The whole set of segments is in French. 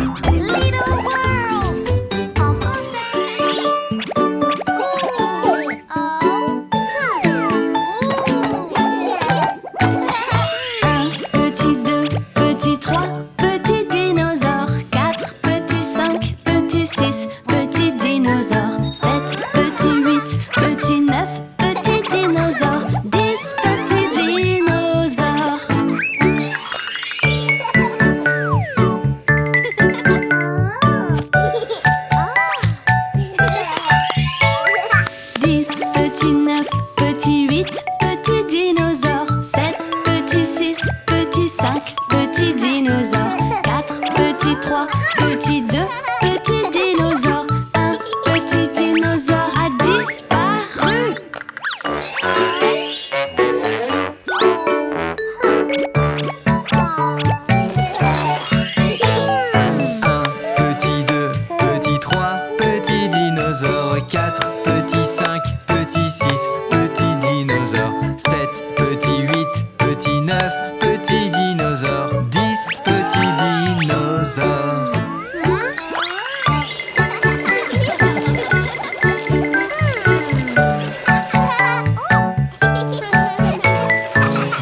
Little World en français. Petit 2, petit 3, petit dinosaure. 4, petit 5, petit 6, petit dinosaure. 7, petit 8, petit 9, petit dinosaure. 10, petit dinosaure. 10, petit 9, petit 8, petit dinosaure. 7, petit 6, petit 5, petit dinosaure. 4, petit 3, petit 2, petit dinosaure. Un petit dinosaure a disparu. Petit 2, petit 3, petit dinosaure. 4, petit 5, petit 6, petit dinosaure. 7, petit 8, petit 9, petit dinosaure. 10, petit dinosaure.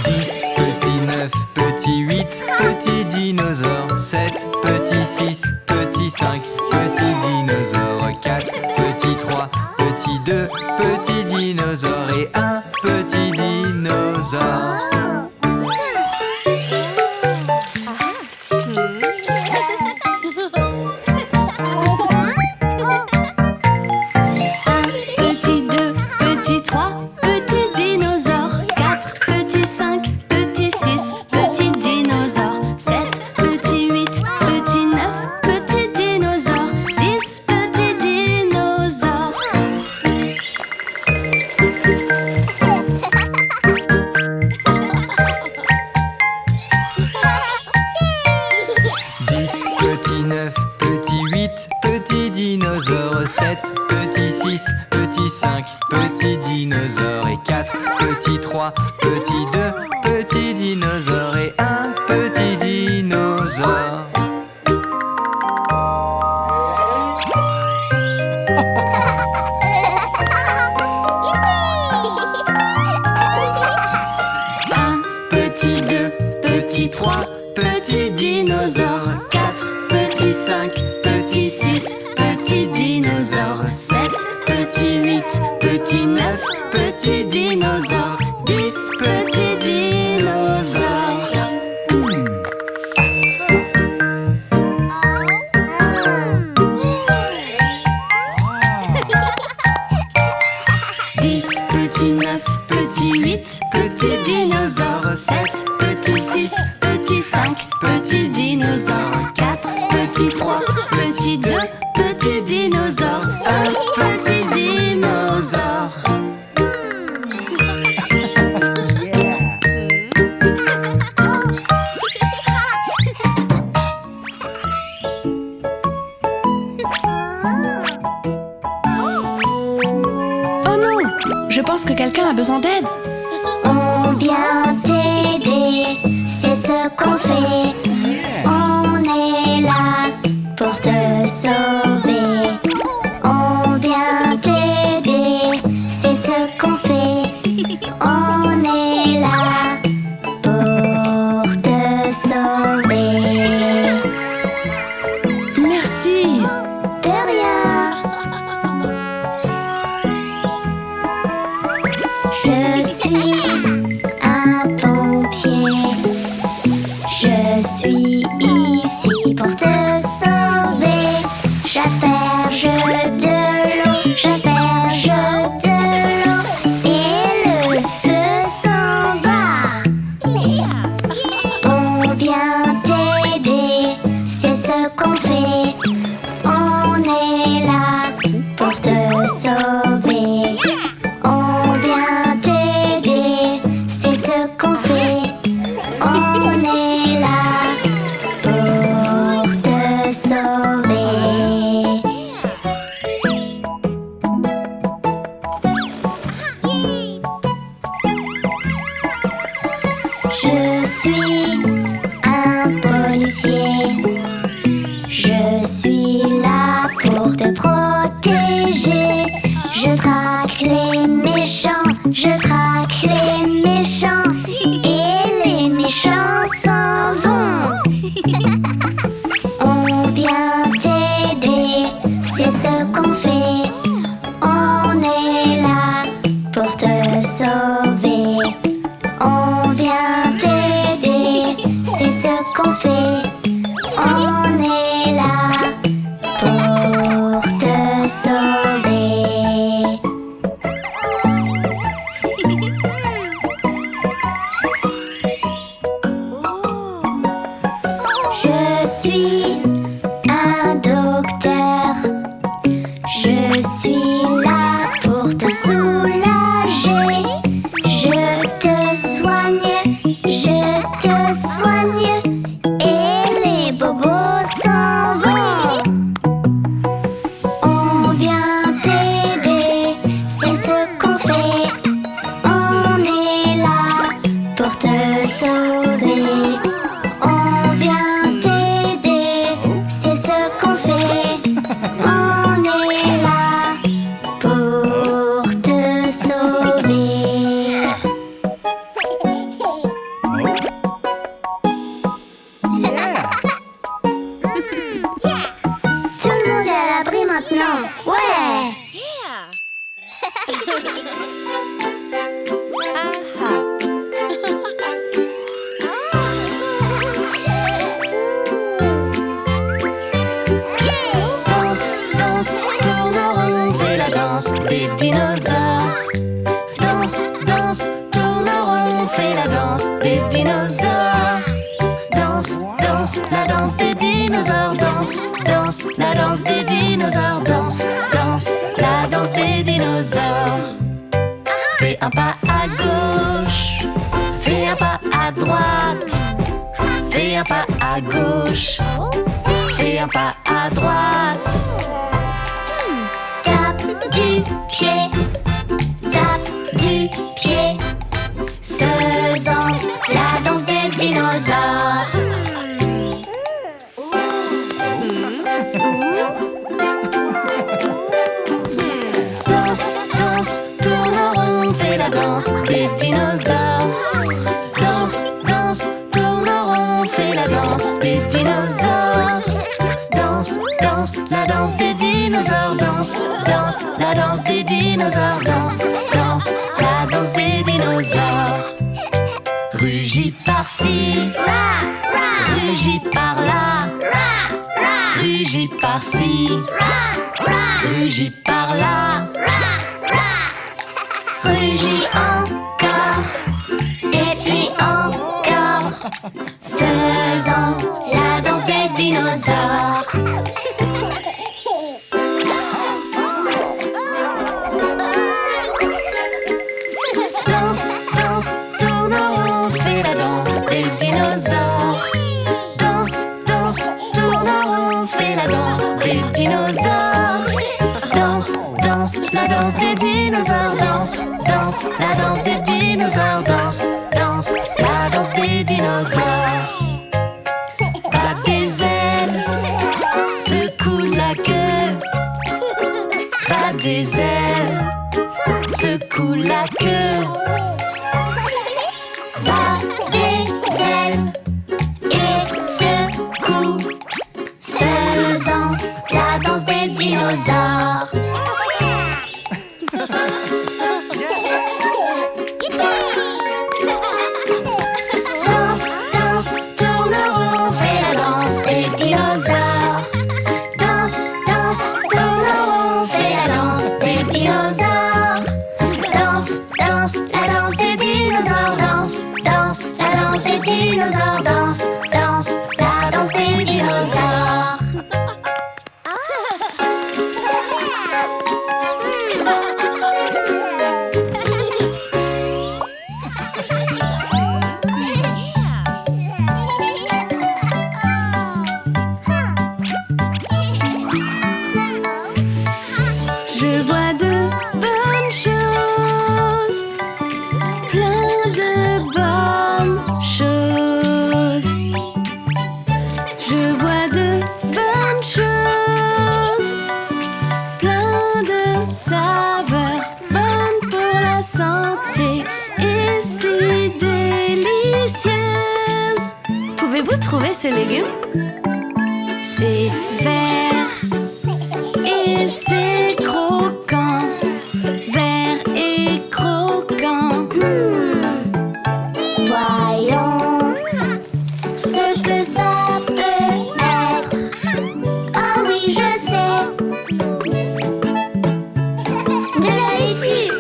10, petit 9, petit 8, petit dinosaure. 7, petit 6, petit 5, petit dinosaure. 4, petit 3, petit 2, petit dinosaure. Et un petit dinosaure. Petit 2, petit 3, petit dinosaure. 4, petit 5, petit 6, petit dinosaure. 7, petit 8, petit 9, petit dinosaure. 10, petit dinosaure. 10, petit 9, petit 8, petit dinosaure. 7, petit 6, petit 5, petit dinosaure. Et 4, petit 3, petit 2, petit dinosaure. Et un petit dinosaure. Un, petit 2, petit 3, petit dinosaure. 4, petit 5, petit 6, petit dinosaure. 7, petit 8, petit 9, petit dinosaure. 10, petit dinosaure. Petit 9, petit 8, petit dinosaure. 7, petit 6, petit 5, petit dinosaure. 4, petit 3, petit 2, petit dinosaure. Un petit dinosaure. Oh non, je pense que quelqu'un a besoin d'aide. On vient t'aider, c'est ce qu'on fait. On est là pour te sauver. On vient t'aider, c'est ce qu'on fait. On est là pour te sauver. Merci. De rien. Je suis un pompier. Je suis danse des dinosaures. Danse, danse, tourne rond, fais la danse des dinosaures. Danse, danse, la danse des dinosaures. Danse, danse, la danse des dinosaures. Danse, danse, la danse des dinosaures. Fais un pas à gauche, fais un pas à droite. Fais un pas à gauche, fais un pas à droite. Tape du pied, faisant la danse des dinosaures. Danse, danse, tourne rond, fais la danse des dinosaures. Danse, danse, tourne rond, fais la danse des dinosaures. Danse, danse, la danse des dinosaures. Danse, danse, la danse des dinosaures. Danse, danse, la danse des dinosaures. Rugis par-ci, rugis par-là, rugis par-ci, rugis par-là. Rugis encore, et puis encore, faisant la danse des dinosaures. Danse, danse, tourne rond, fais la danse des dinosaures. Danse, danse, tourne rond, fais la danse des dinosaures. Danse, danse, la danse des dinosaures. Danse, danse, la danse des dinosaures. Danse, danse, la danse des dinosaures. Bat des ailes, secoue la queue. Bat des ailes, secoue la queue. Bat des ailes et secoue, faisant la danse des dinosaures. Danse, danse, tourne rond, fais la danse des dinosaures. Danse, danse, tourne rond, fais la danse des dinosaures. Danse, danse, la danse des dinosaures. Danse, danse, la danse des dinosaures. Danse, danse, la danse des dinosaures. Je vois de bonnes choses, plein de bonnes choses. Je vois de bonnes choses, plein de saveurs, bonnes pour la santé et si délicieuses. Pouvez-vous trouver ces légumes? C'est vert et c'est croquant, vert et croquant. Voyons ce que ça peut être. Ah oui, je sais. De la laitue.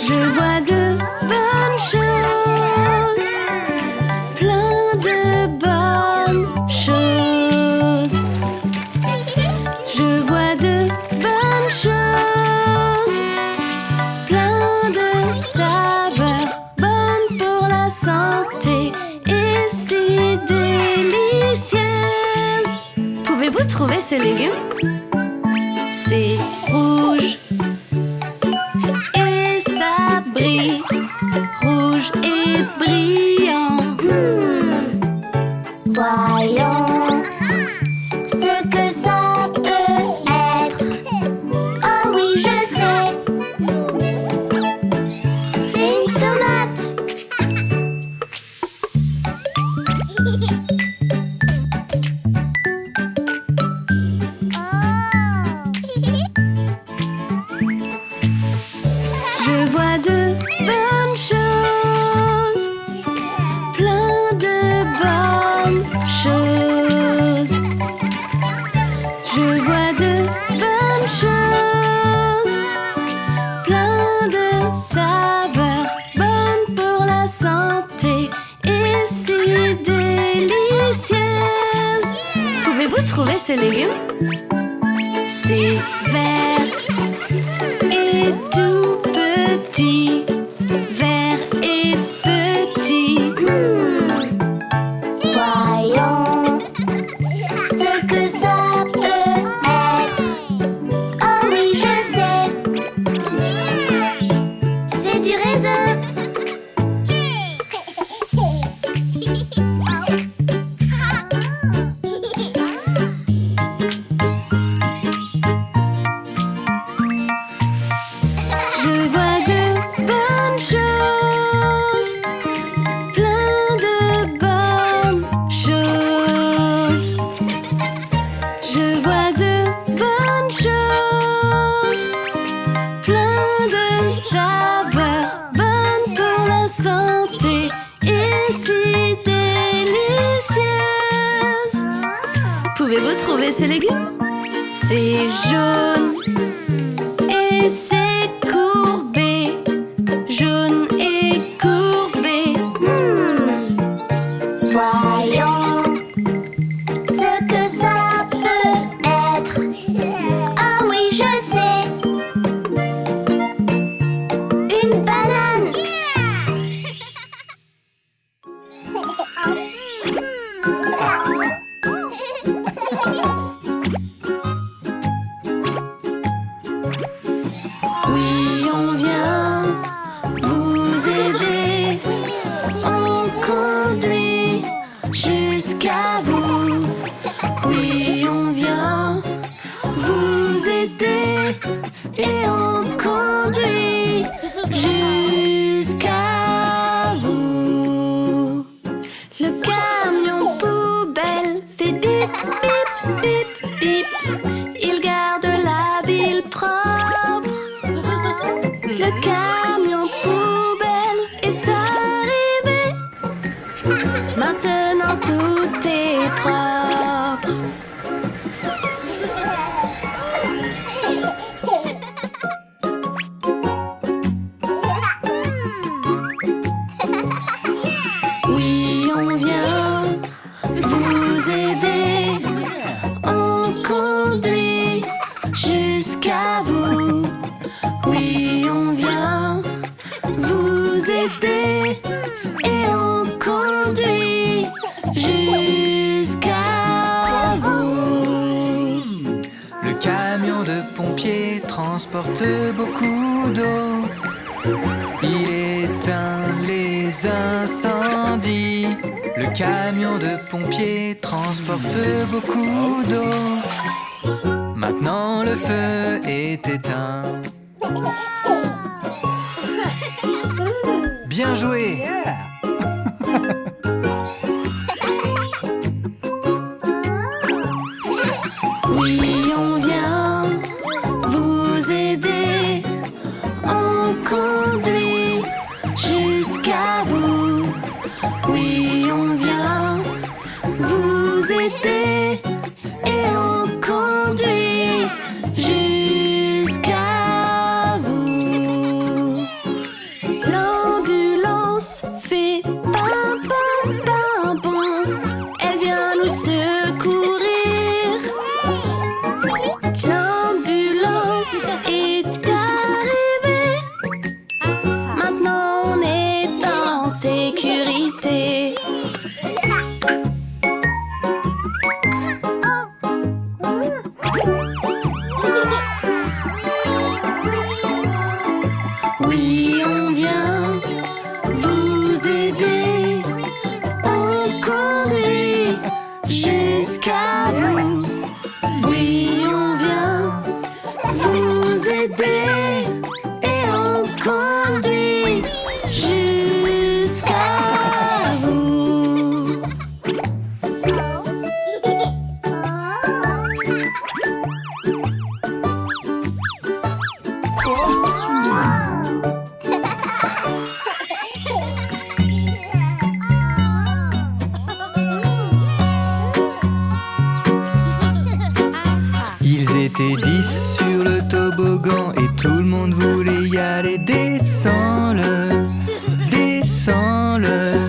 Je vois de bonnes choses, plein de bonnes choses. Je vois de bonnes choses, plein de saveurs, bonnes pour la santé et si délicieuses. Pouvez-vous trouver ces légumes? C'est rouge et ça brille, rouge et brillant. Voyons ce que ça peut être. Ah oui, je sais. C'est une tomate. légume? C'est vert et tout petit. Vert et petit. Voyons ce que ça peut être. Oh oui, je sais. C'est du raisin. Je vois de bonnes choses, plein de bonnes choses. Je vois de bonnes choses, plein de saveurs, bonnes pour la santé et si délicieuses. Pouvez-vous trouver ce légume? C'est jaune et c'est courbé, jaune et courbé. Voyons ce que ça peut être. Oh oui, je sais. Une banane. Oui, on vient vous aider. On conduit jusqu'à vous. Oui, on vient vous aider. Et on conduit jusqu'à vous. Le camion poubelle fait bip, bip, bip, bip. Il garde la ville propre. Le camion poubelle est arrivé. Maintenant tout est propre. Oui, on vient vous aider. On conduit jusqu'à vous. Oui, on vient vous aider. Et on conduit jusqu'à vous. Le camion de pompiers transporte beaucoup d'eau. Il éteint les incendies. Le camion de pompiers transporte beaucoup d'eau. Maintenant le feu est éteint. Bien joué! Oui, on vient vous aider. On conduit jusqu'à vous. Oui, on vient vous aider. Et on conduit jusqu'à vous. L'ambulance fait pimpon, pimpon. Elle vient nous secourir. L'ambulance est arrivée. Maintenant on est en sécurité. Oui, on vient vous aider. On conduit jusqu'à vous. Oui, on vient vous aider. Et on conduit jusqu'à vous. Ils étaient 10 sur le toboggan et tout le monde voulait y aller. Descends-le, descends-le.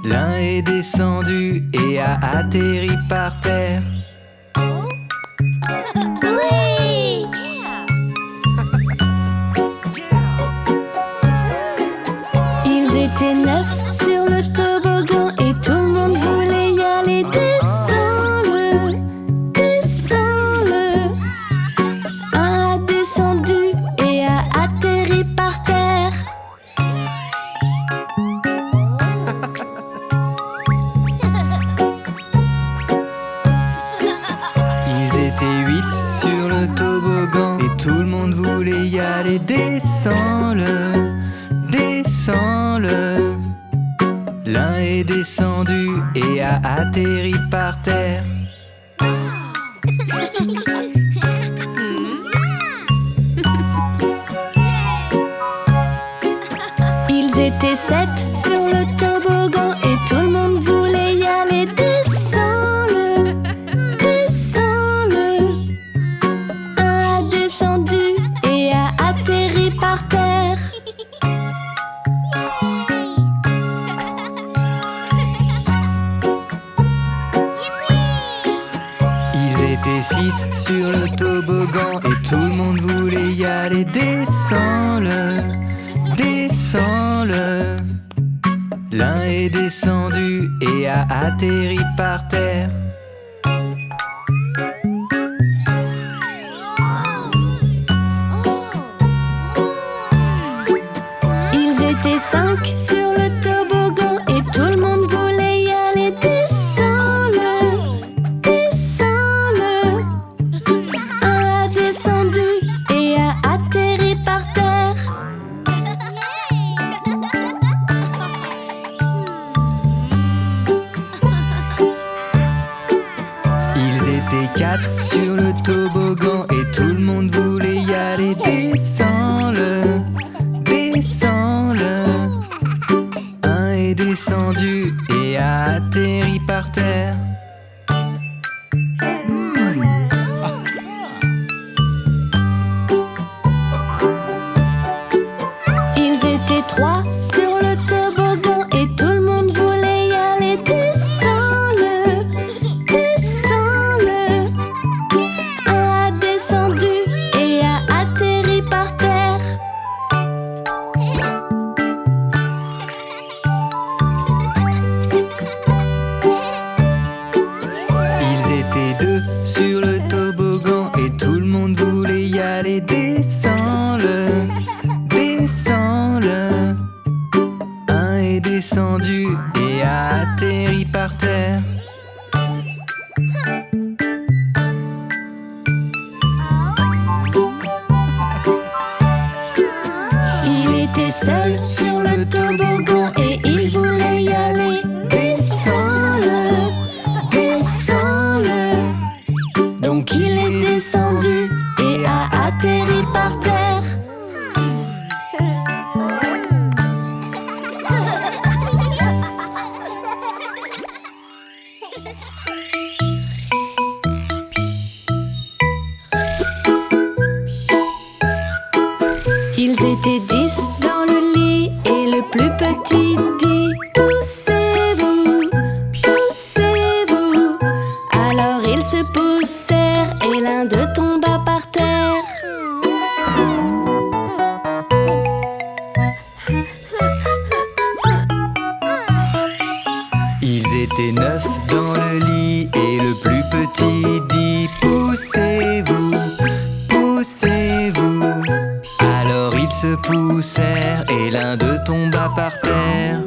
L'un est descendu et a atterri par terre. voulait y aller. Descends-le, descends-le. L'un est descendu et a atterri par terre. Ils étaient 7 sur le toboggan et tout le monde voulait y aller. Descends-le, descends-le. Un a descendu et a atterri par terre. Ils étaient 6 sur le toboggan et tout le monde voulait y aller. Descends-le, descends-le. L'un est descendu et a atterri par terre. Ils étaient 5 sur le toboggan et tout le monde voulait y aller. Descends-le, descends-le. Un a descendu et a atterri par terre. Ils étaient 4 sur le toboggan et tout le monde voulait y aller. Descends-le, descends-le. Un est descendu et a atterri par terre. Ils étaient 3 sur le toboggan et tout le monde voulait y aller. Descends-le, descends-le. Un a descendu et a atterri par terre. Ils étaient 2 sur le toboggan et tout le monde voulait y aller. Descends-le, descends-le. Un est descendu et a atterri par terre. Il était seul sur le toboggan et il voulait y aller. Descends-le, descends-le. Donc il est descendu et a atterri par terre. Ils étaient 10 dans le lit et le plus petit dit: poussez-vous, poussez-vous. Alors ils se poussèrent et l'un d'eux tomba par terre. Ils étaient 9 dans le lit et le plus petit dit: poussez-vous, poussez-vous. Alors ils se poussèrent et l'un d'eux tomba par terre.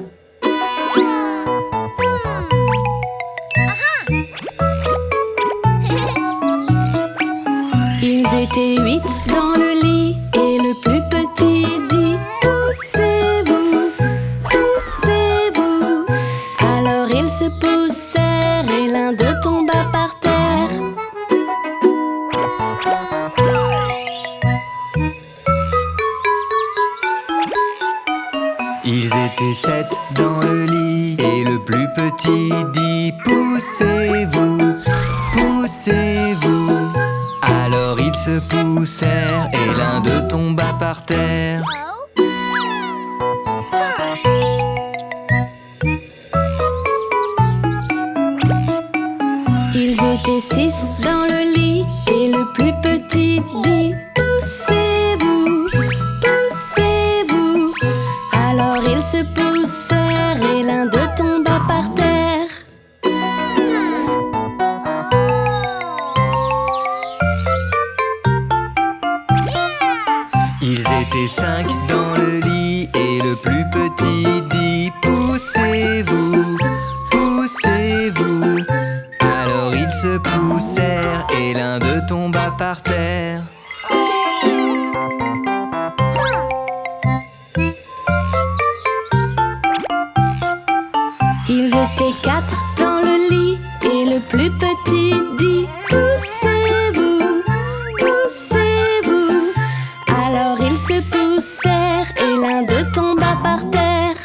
Ils étaient 8 dans le lit et le plus petit dit: poussez-vous, poussez-vous. Alors ils se poussèrent et l'un d'eux tomba par terre. Ils étaient 7 dans le lit et le plus petit dit: poussez-vous, poussez-vous. Alors ils se poussèrent et l'un d'eux tomba par terre. Ils étaient 6 dans le lit et le plus petit dit: poussez-vous, poussez-vous. Alors ils se poussèrent et l'un d'eux tomba par terre. Ils étaient 5 dans le lit et le plus petit dit: poussez-vous, poussez-vous. Alors ils se poussèrent et l'un d'eux tomba par terre. poussèrent et l'un d'eux tomba par terre.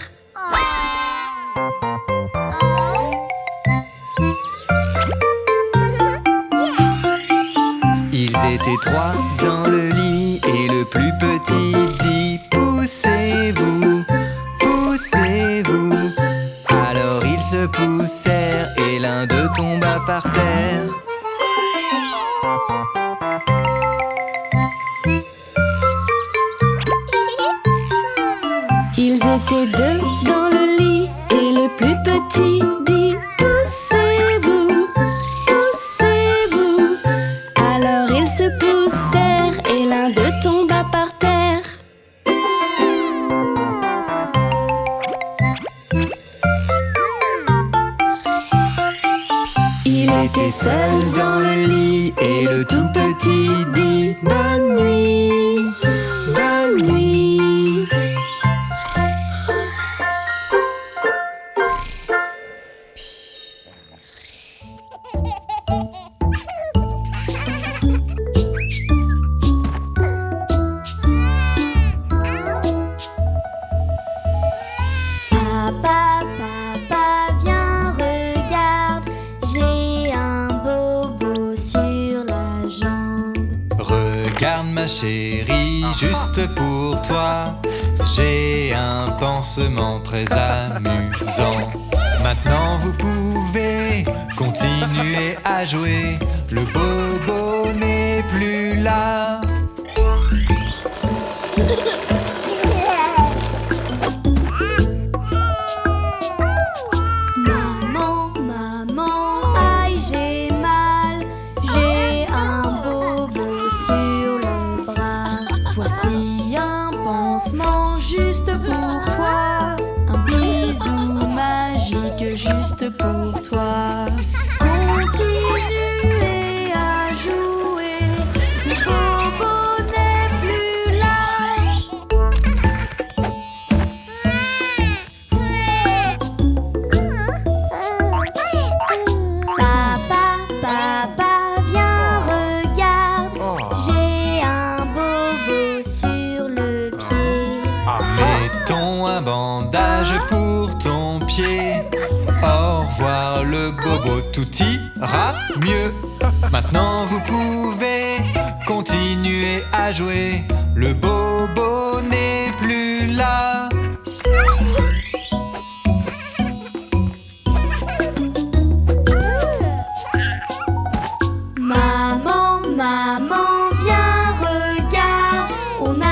Ils étaient trois dans le lit et le plus petit dit: poussez-vous, poussez-vous. Alors ils se poussèrent et l'un d'eux tomba par terre. Ils étaient deux dans le lit et le plus petit dit: poussez-vous, poussez-vous. Alors ils se poussèrent et l'un d'eux tomba par terre. Il était seul dans le lit et le tout petit dit: bonne nuit, bonne nuit. Papa, papa, viens, regarde, j'ai un bobo sur la jambe. Regarde ma chérie, juste pour toi, j'ai un pansement très amusant. Maintenant vous pouvez continuer à jouer, le bobo n'est plus là. Maman, maman, aïe, j'ai mal, j'ai un bobo sur le bras. Voici un pansement juste pour toi, un bisou magique juste pour toi. Continuez à jouer, le bobo n'est plus là. Papa, papa, viens, regarde, j'ai un bobo sur le pied. Mettons un bandage pour ton pied. Au revoir le bobo, tout ira mieux. Maintenant vous pouvez continuer à jouer, le bobo n'est plus là. Maman, maman, viens, regarde, on a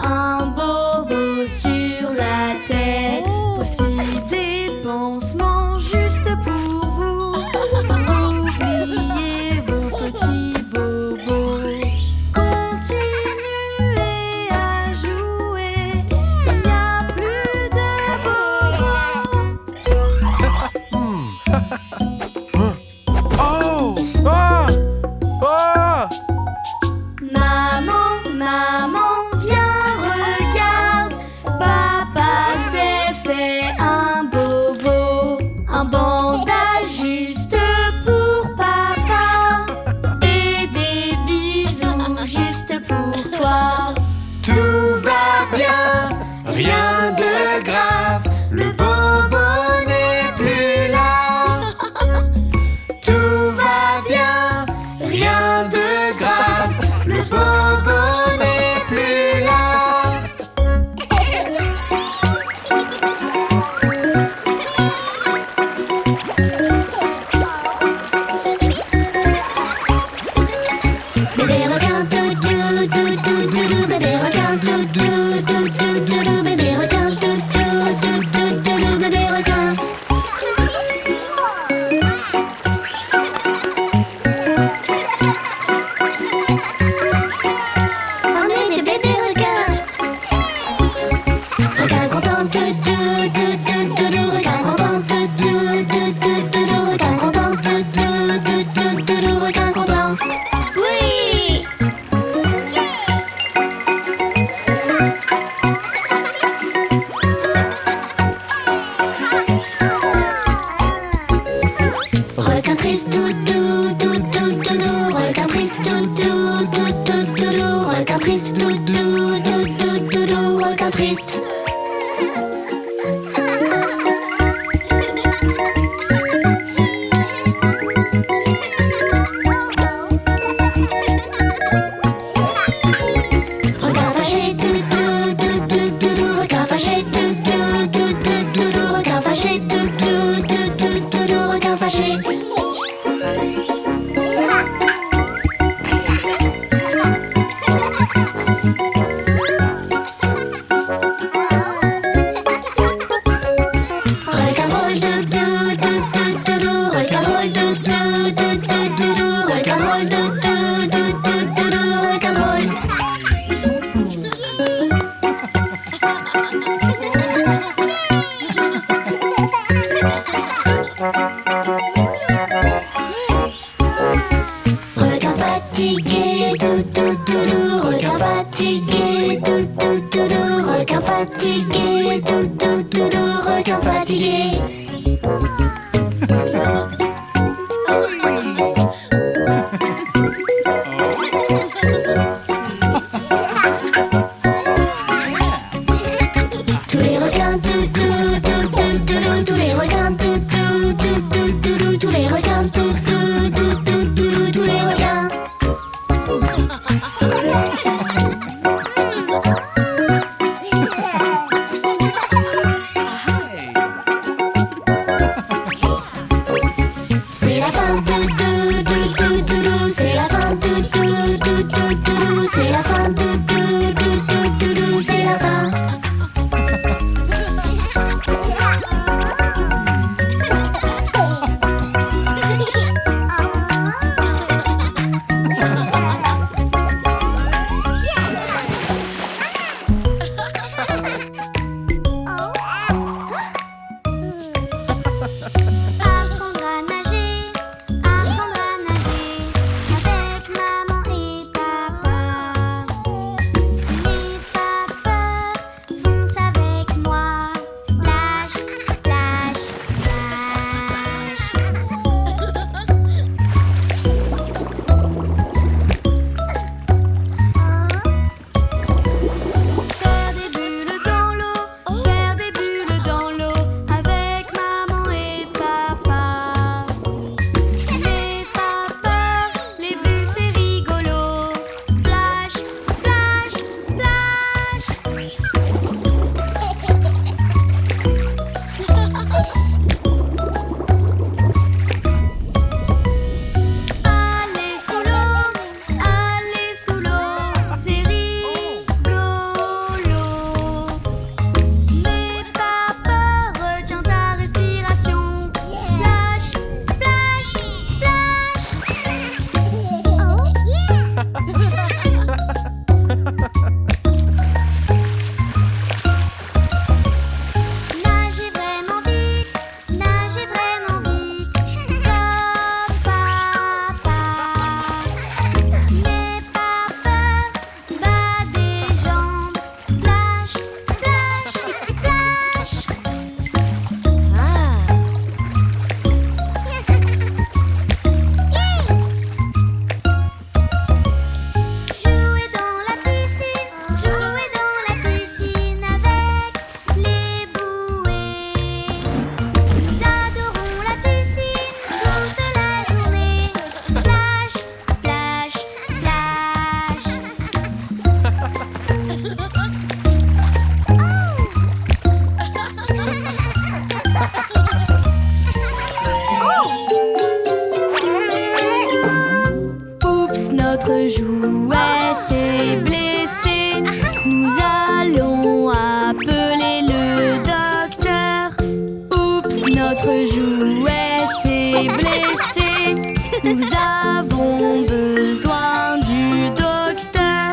un bobo sur la tête. Voici des pansements juste pour vous. Oubliez vos petits bobos. Continuez à jouer, il n'y a plus de bobos. Maman, maman, viens, regarde, papa s'est fait un bobo, un bandage juste pour papa et des bisous juste pour toi. Tout va bien, rien de grave, le bobo n'est plus là. Tout va bien, rien de grave, le bobo n'est plus là. Bébé requin, doudou, doudou, doudou, bébé requin, doudou, doudou, doudou, bébé requin, doudou, doudou, doudou, bébé requin. On est des bébés requins. Requin content, doudou, doudou, doudou, requin content, doudou, doudou, doudou, requin content, doudou, doudou, doudou, requin content. Oui! Requin triste, doudou, doudou, doudou, requin triste, doudou, doudou, doudou, requin triste, doudou, doudou, doudou, bien triste. Requin fâché, doudou, doudou, doudou. Requin fâché, doudou, doudou, doudou. Requin fâché, doudou, doudou, doudou. Requin fâché. Requin drôle, doudou, doudou, doudou. Requin drôle, doudou, doudou, doudou. Requin drôle, doudou, doudou, doudou. Requin drôle. Requin fatigué, doudou, doudou. Requin fatigué, doudou, doudou. Requin fatigué, doudou, doudou. Requin fatigué. Tous les requins, doudou, doudou, doudou. Tous les requins, doudou, doudou, doudou. Tous les requins, doudou, doudou, doudou. Tous les requins. C'est la fin, doudou, doudou, doudou. C'est la fin, doudou, doudou, doudou. C'est la fin, doudou, doudou, doudou. C'est la fin. Apprendre à nager avec maman et papa. N'aie pas peur, fonce avec moi. Splash, splash, Faire des bulles dans l'eau, faire des bulles dans l'eau avec maman et papa. N'aie pas peur, les bulles c'est rigolo. Splash, splash, splash. Aller sous l'eau, c'est rigolo. N'aie pas peur, retiens ta respiration. Splash, splash, Nagez vraiment vite, comme papa. N'aie pas peur, bas des jambes. Splash, splash, splash. Jouer dans la piscine avec les bouées. Nous adorons la piscine toute la journée. Splash, splash, Oups, notre jouet s'est blessé. Nous allons appeler le docteur. Oups, notre jouet s'est blessé. Nous avons besoin du docteur.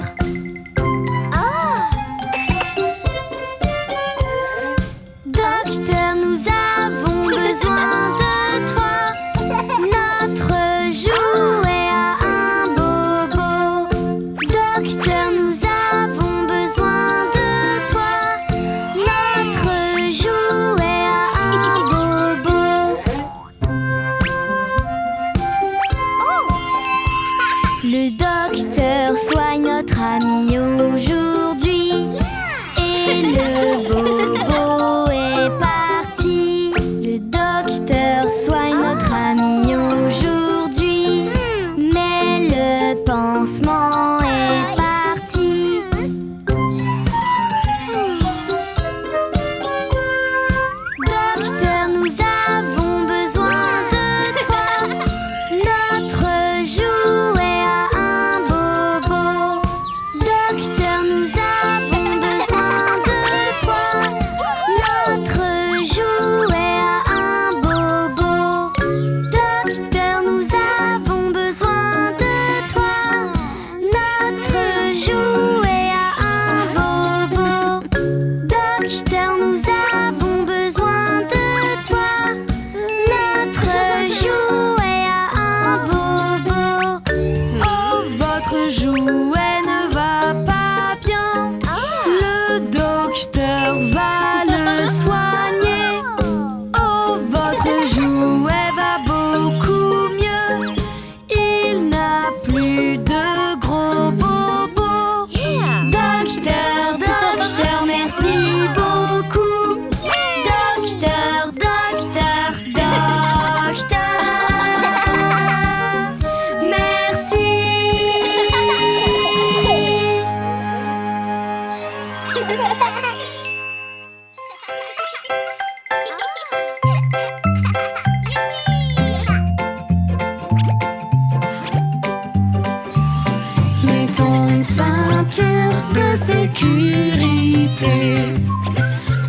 Mettons une ceinture de sécurité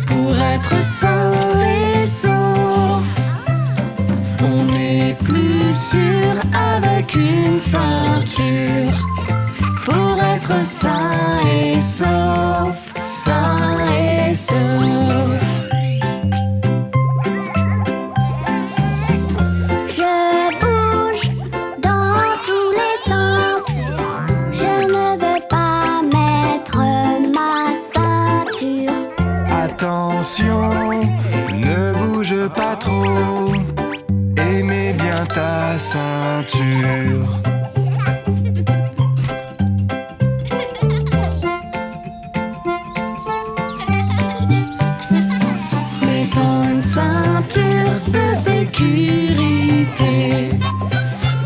pour être sain et sauf. On est plus sûr avec une ceinture pour être sain et sauf, sain et sauf. Je bouge dans tous les sens. Je ne veux pas mettre ma ceinture. Attention, ne bouge pas trop. Aimez bien ta ceinture. Mettons une ceinture de sécurité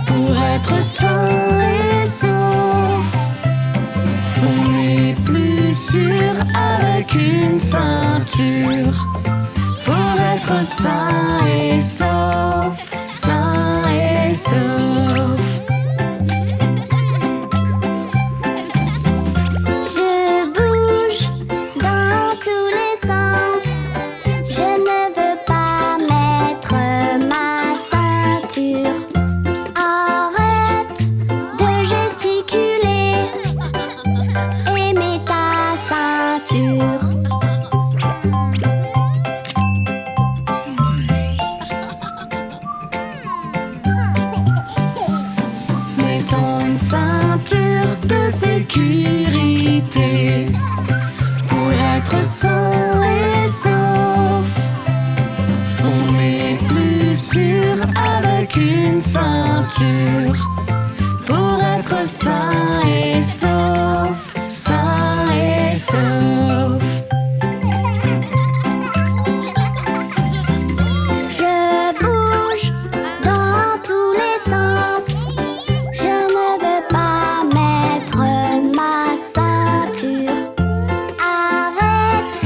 pour être sain et sauf. On est plus sûr avec une ceinture pour être sain et sauf, sain et sauf. Je bouge dans tous les sens. Je ne veux pas mettre ma ceinture. Arrête de gesticuler et mets ta ceinture. Mettons une ceinture de sécurité pour être sain et sauf. On est plus sûr avec une ceinture pour être sain et sauf, sain et sauf. Je bouge dans tous les sens. Je ne veux pas mettre ma ceinture. Arrête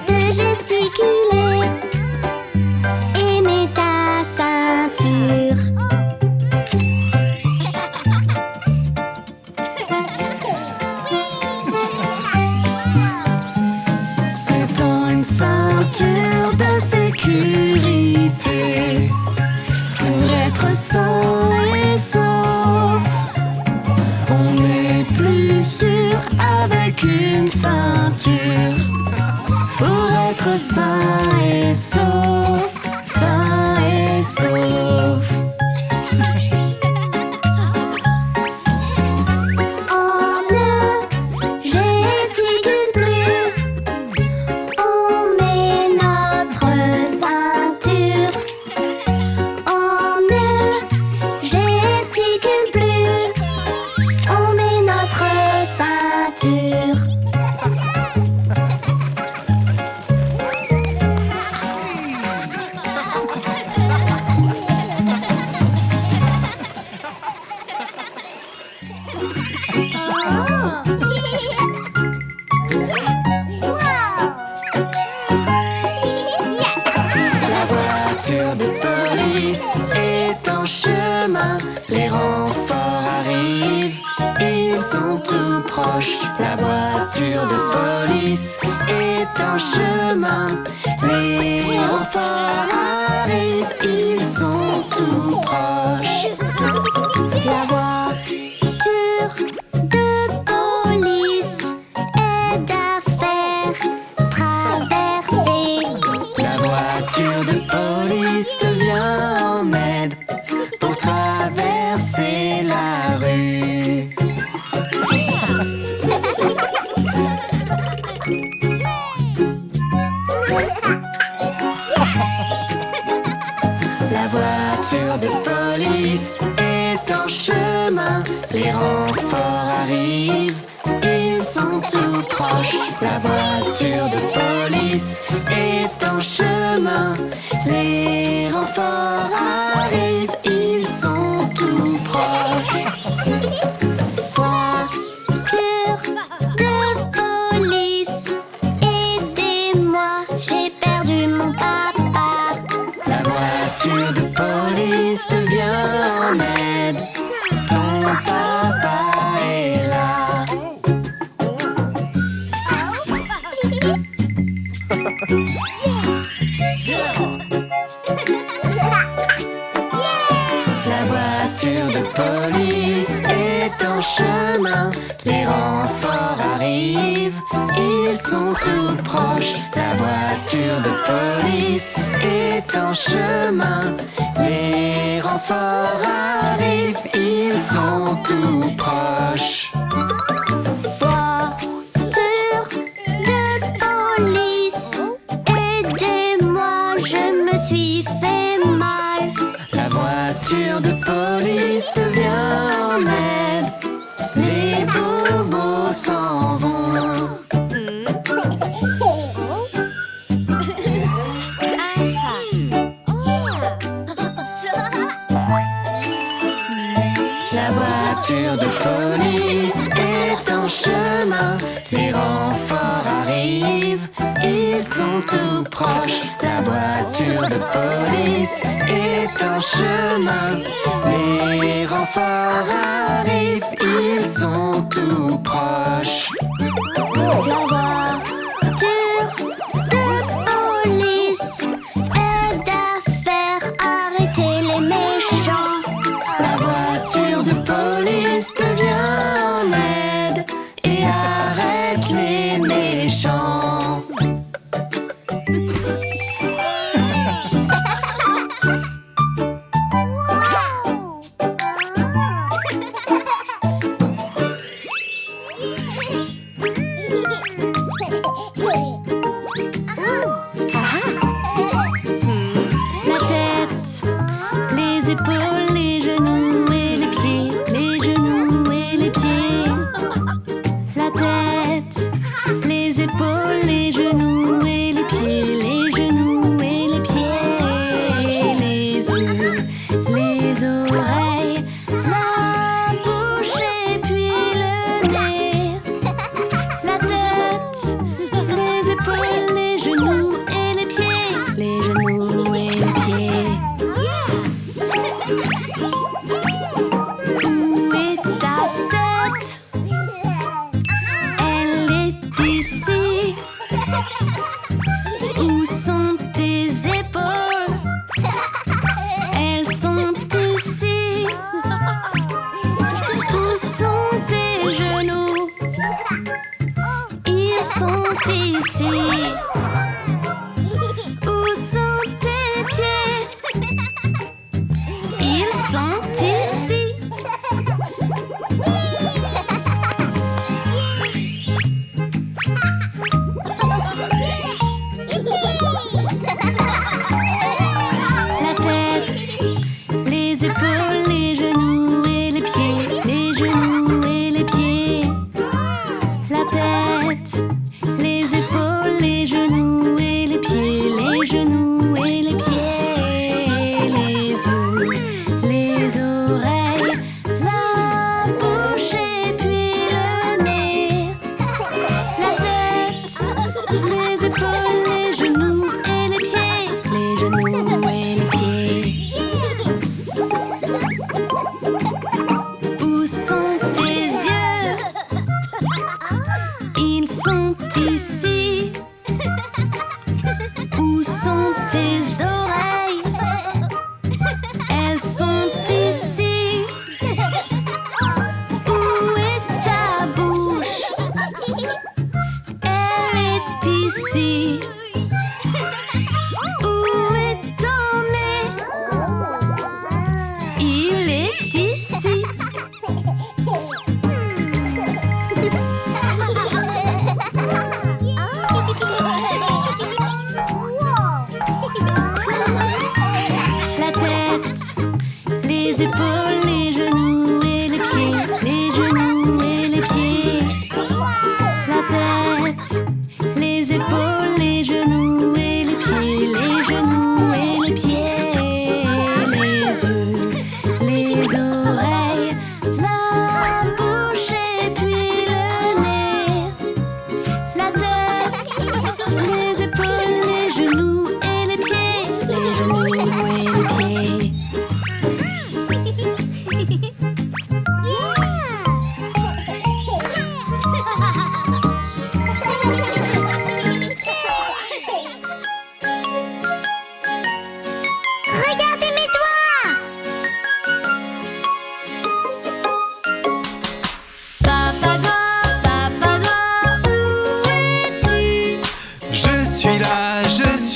de gesticuler et mets ta ceinture. Mettons une ceinture de sécurité pour être sain et sauf. On est plus sûr avec une ceinture pour être sain et sauf, sain et sauf. On ne gesticule plus. On met notre ceinture. On ne gesticule plus. On met notre ceinture. La voiture de police est en chemin. Les renforts arrivent, ils sont tout proches. La voiture de police est en chemin. Les renforts arrivent, ils sont tout proches. La voiture de police aide à faire traverser. La voiture de police te vient en aide pour traverser la rue. La voiture de police est en chemin. Les renforts arrivent, ils sont tout proches. La voiture de police est en chemin. Les renforts arrivent, ils sont tout proches. Voiture de police La voiture de police est en chemin. Les renforts arrivent, ils sont tout proches. La voiture de police est en chemin. Les renforts arrivent, ils sont tout proches. Voiture de police, aidez-moi, je me suis fait mal. La voiture de police te vient en aide. Les bobos s'en vont. La voiture de police est en chemin. Les renforts arrivent, ils sont tout proches. La voiture de police est en chemin. Les renforts arrivent, ils sont tout proches. La voiture de police aide à faire arrêter les méchants. La voiture de police te vient en aide et arrête les méchants. La tête, les épaules, les genoux et les pieds, les genoux et les pieds. La tête, les épaules, les genoux et les pieds, les genoux et les pieds. Les yeux, les oreilles, la bouche et puis le nez. La tête, les épaules, les genoux et les pieds, les genoux et les pieds. Où est ta tête? Elle est ici. Où sont tes épaules? Elles sont ici. Où sont tes genoux? Ils sont ici. Où sont tes pieds? Ils sont ici. La tête, les épaules, les genoux et les pieds, les genoux et les pieds. La tête, les épaules, les genoux et les pieds, les genoux et les pieds. Les yeux, les oreilles, la bouche et puis le nez. La tête, les épaules, les genoux et les pieds, les genoux et les pieds. Où sont tes yeux? Ils sont ici. Où sont tes oreilles? Elles sont ici. Où est ta bouche? Elle est ici. Où est ton nez? Il est ici.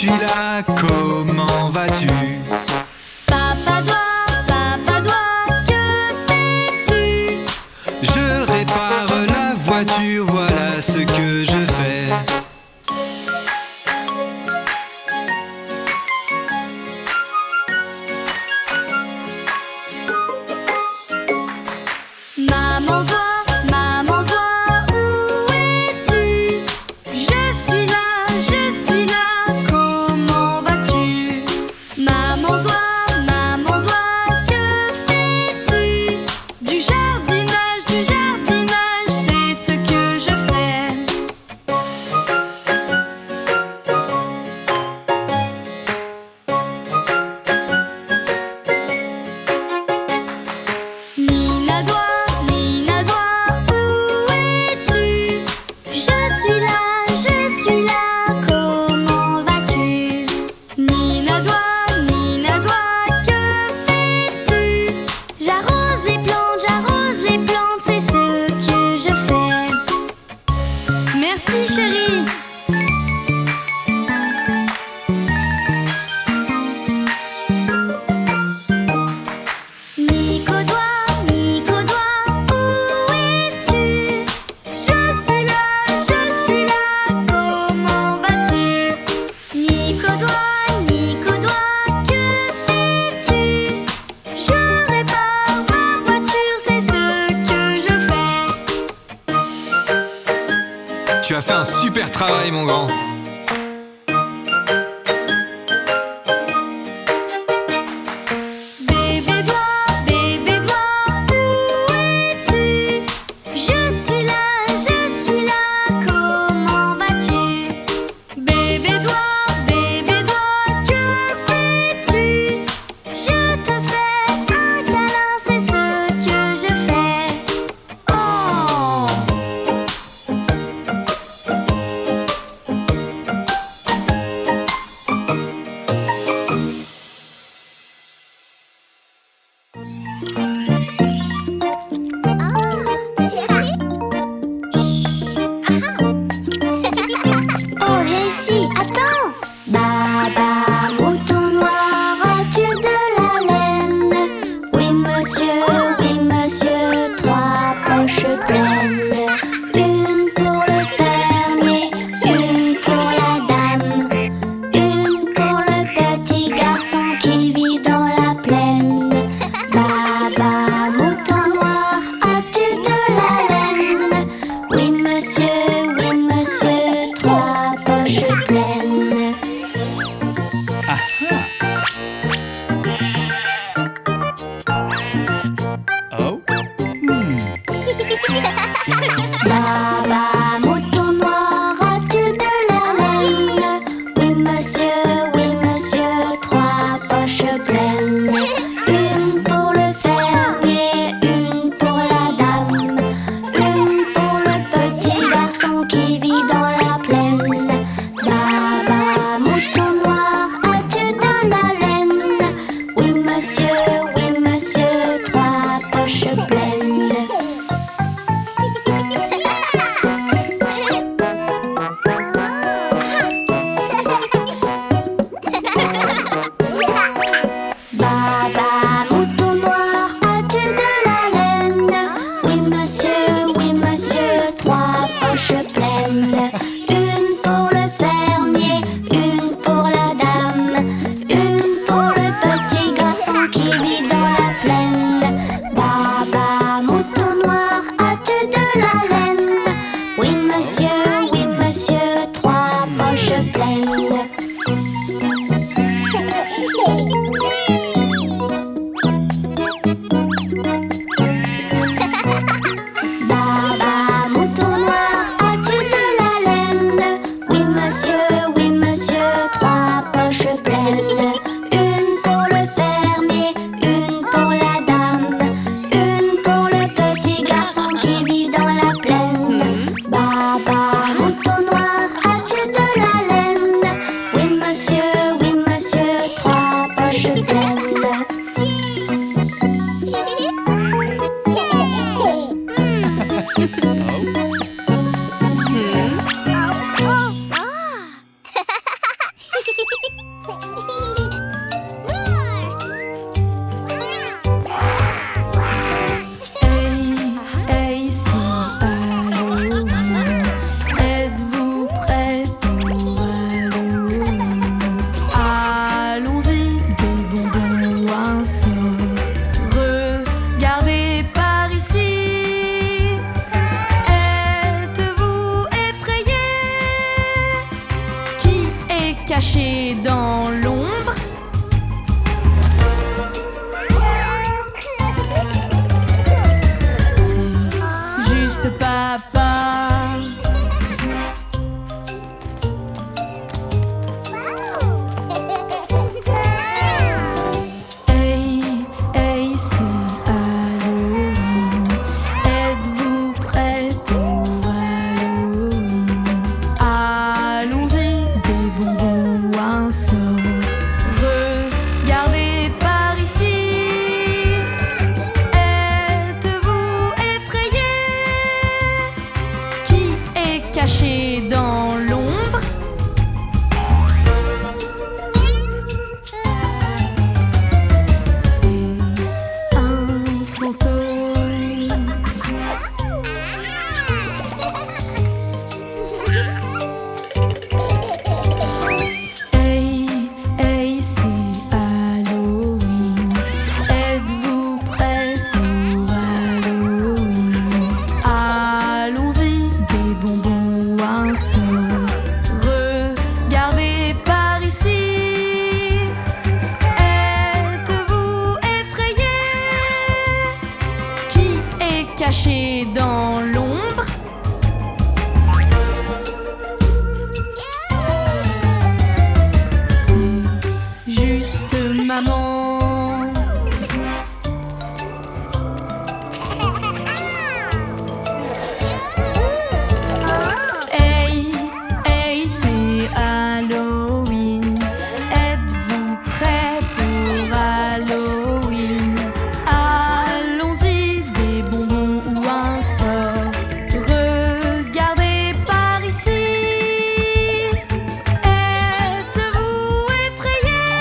suis là, comment vas-tu? Papa doigt, que fais-tu? Je répare la voiture, voilà ce que je fais. Maman doigt, où es-tu? Je suis là, comment vas-tu? Maman doigt, que fais-tu? Du jardinage, c'est ce que je fais. Nina doigt, où es-tu? Je suis là, comment vas-tu? Nina doigt, que fais-tu? J'arrose les plantes, c'est ce que je fais. Merci chérie. Nico doigt, où es-tu? Je suis là, comment vas-tu? Nico doigt, que fais-tu? Je répare ma voiture, c'est ce que je fais. Tu as fait un super travail, mon grand. Bébé doigt, où es-tu? Je suis là, comment vas-tu? Bébé doigt, que fais-tu? Je te fais un câlin, c'est ce que je fais. Oh! caché dans l'ombre? C'est juste papa. Hey, hey, c'est Halloween. Êtes-vous prêts pour Halloween? Allons-y, des bonbons ou un sort. Regardez par ici. Êtes-vous effrayés? Qui est caché dans l'ombre? C'est un fantôme. Hey, hey, c'est Halloween. Êtes-vous prêts pour Halloween? Allons-y, des bonbons ou un sort. Regardez par ici. Êtes-vous effrayés? Qui est caché dans l'ombre? C'est juste maman. Hey, hey, c'est Halloween. Êtes-vous prêts pour Halloween? Allons-y, des bonbons ou un sort. Regardez par ici. Êtes-vous effrayés?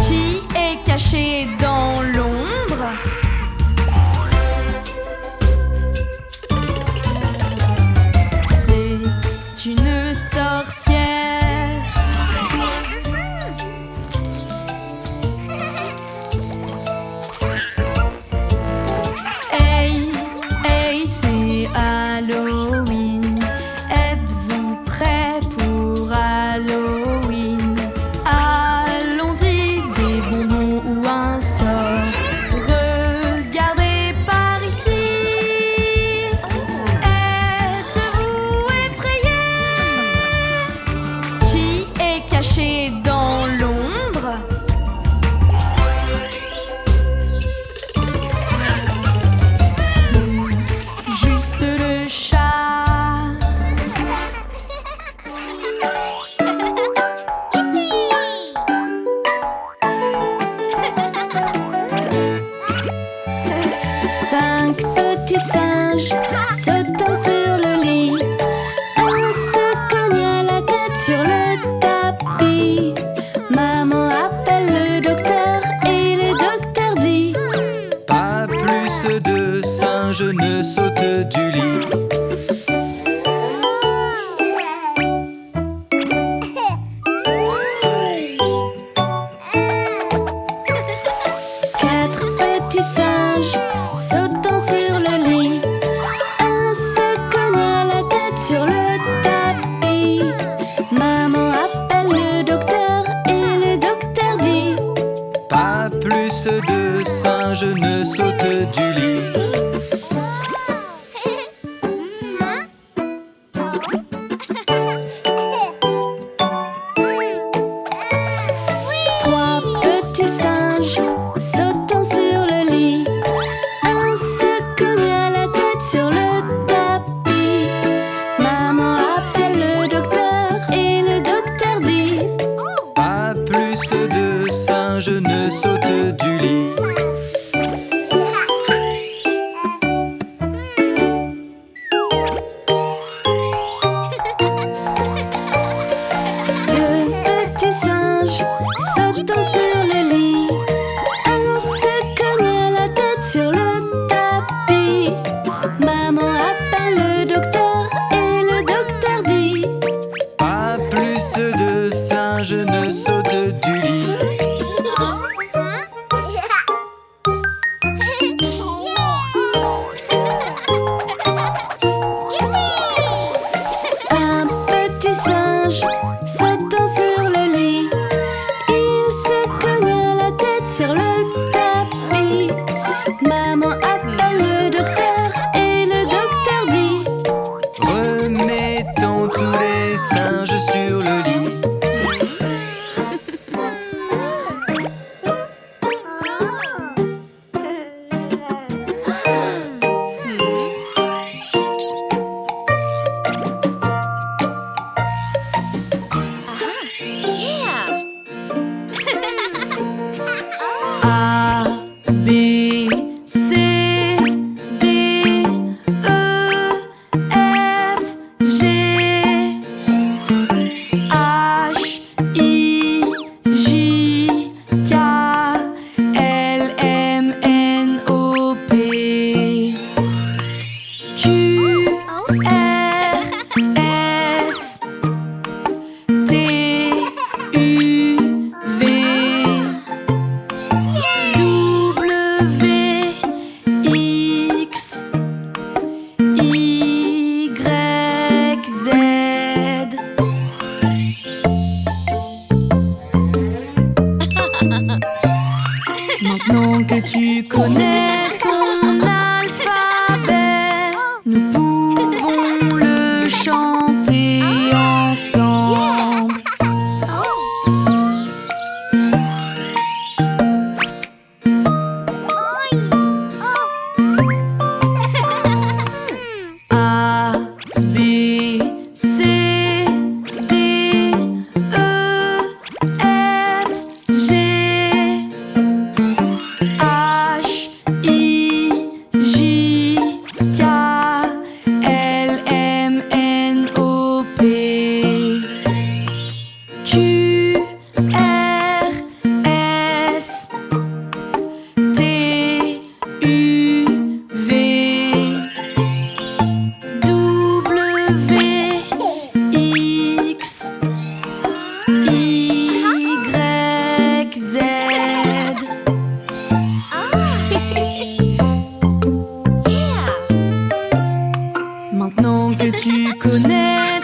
Qui est caché dans l'ombre? C'est une sorcière. Hey, hey, c'est Halloween. Êtes-vous prêts pour Halloween? Allons-y, des bonbons ou un sort. Regardez par ici. Êtes-vous effrayés? Qui est caché dans l'ombre? C'est juste le chat. Cinq petits singes sautant sur le lit. Un se cogna la tête sur le tapis. Maman appelle le docteur et le docteur dit: Pas plus de singes ne sautent du lit. Quatre petits singes sautant sur le lit. Un se cogna la tête sur le tapis. Maman appelle le docteur et le docteur dit: Pas plus de singes ne sautent du lit. Trois petits singes sautant sur le lit. Un se cogna la tête sur le tapis. Maman appelle le docteur et le docteur dit: Pas plus de singes ne sautent du lit.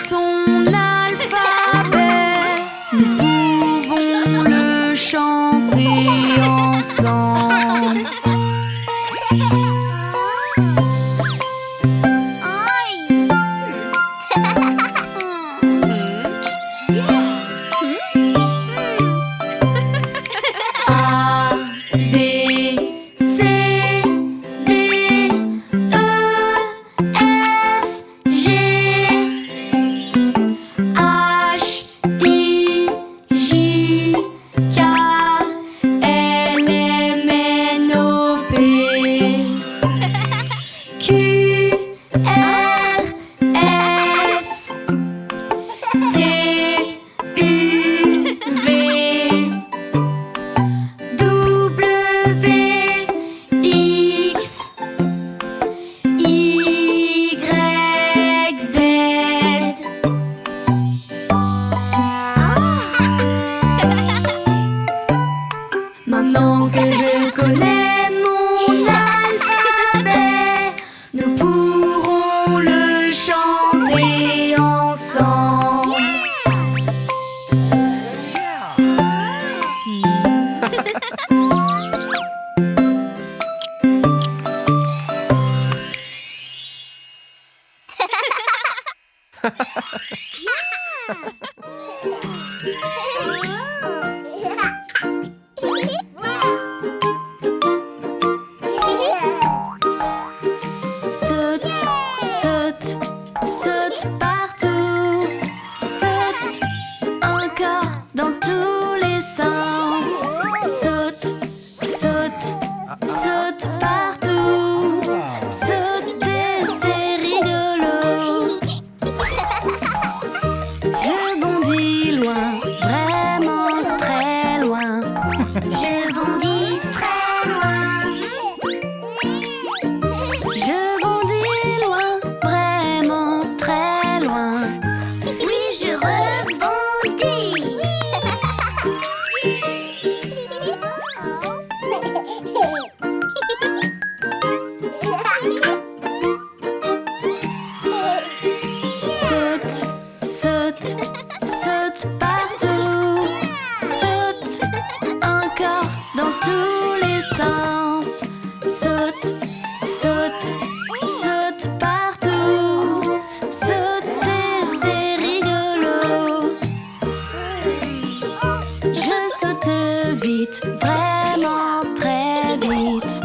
ton alphabet, nous pouvons le chanter ensemble. A, B, C, D, E, F, G, H, I, J, K, L, M, N, O, P, Q, R, S, T, U, V, W, X, Y, Z. Maintenant que je connais mon alphabet, nous pourrons le chanter ensemble. Saute, saute, saute partout. Saute encore dans tous les sens. Saute, saute, saute partout. Sauter, c'est rigolo. Je bondis loin, vraiment très loin. Je bondis très loin. Je bondis loin, vraiment très loin. Oui, je rebondis. Saute, saute, saute partout. Saute encore dans tous les sens. Saute, saute, saute partout. Sauter, c'est rigolo. Je saute vite, vraiment très vite.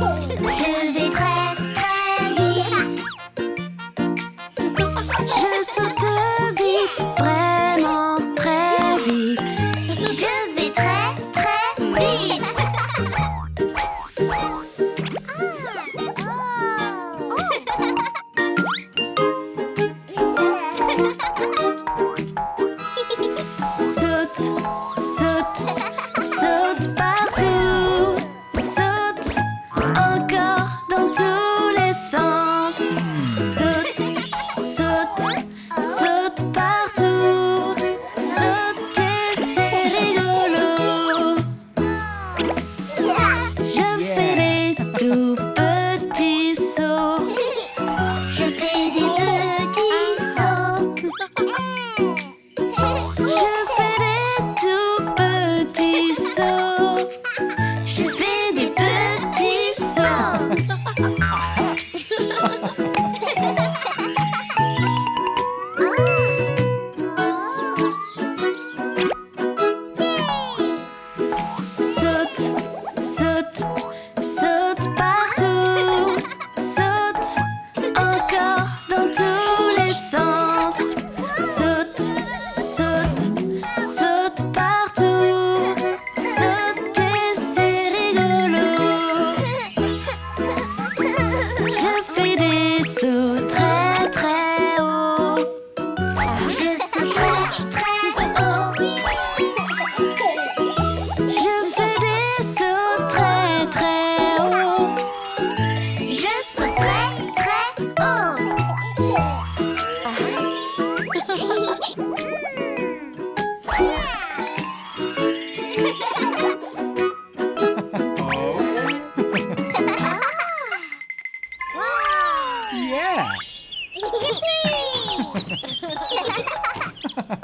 Je vais très très vite. Je saute vite, vraiment très vite. Je vais très très vite. Saute, saute, saute partout. Saute encore dans tous les sens. Saute, saute, saute partout. Sauter, c'est rigolo. Je fais des tout petits sauts. Je fais des petits sauts. Je fais des tout petits sauts. Je fais des petits sauts. Saute, saute, saute partout. Saute encore dans tous les sens. Saute, saute, saute partout. Sauter, c'est rigolo. Je fais des sauts très très haut. Je saute très très haut. Je fais des sauts très très haut. Je saute très très haut. Yeah! Yippee! le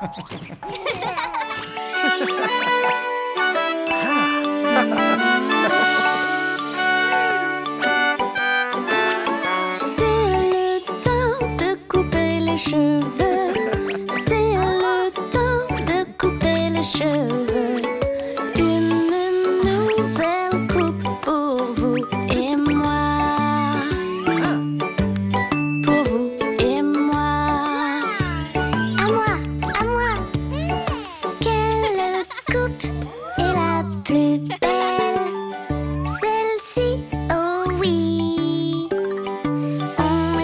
temps de couper les cheveux. C'est le temps de couper les cheveux. Une nouvelle coupe pour vous et moi. Pour vous et moi. À moi, à moi. Quelle coupe est la plus belle? Celle-ci, oh oui. On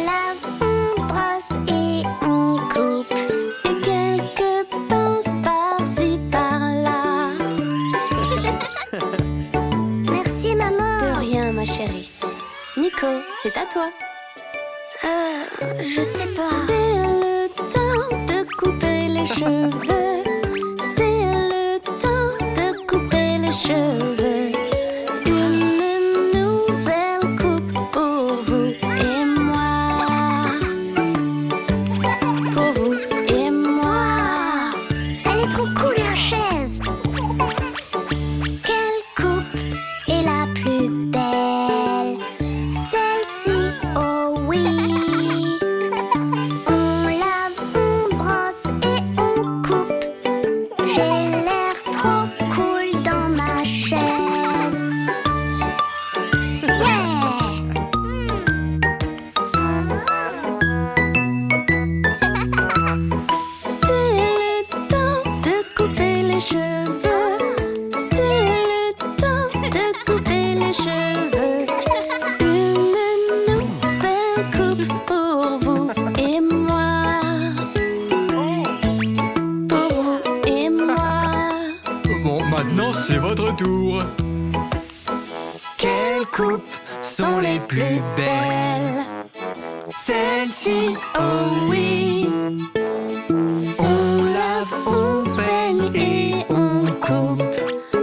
lave, on brosse et on coupe. Et quelques pinces par-ci par-là. Merci De maman. rien, ma chérie. Nico, c'est à toi. Je sais pas. C'est le temps de couper les cheveux. C'est le temps de couper les cheveux. Une nouvelle coupe pour vous et moi. Pour vous et moi. Elle est trop cool la chaise. Quelle coupe est la plus belle? Celle-ci, oh oui. On lave, on brosse et on coupe. J'ai l'air trop cool dans ma chaise. Yeah! C'est le temps de couper les cheveux. C'est le temps de couper les cheveux. Une nouvelle coupe pour vous et moi. Pour vous et moi. Bon, maintenant c'est votre tour. Quelles coupes sont les plus belles? Celles-ci, oh oui. On lave, on peigne et on coupe.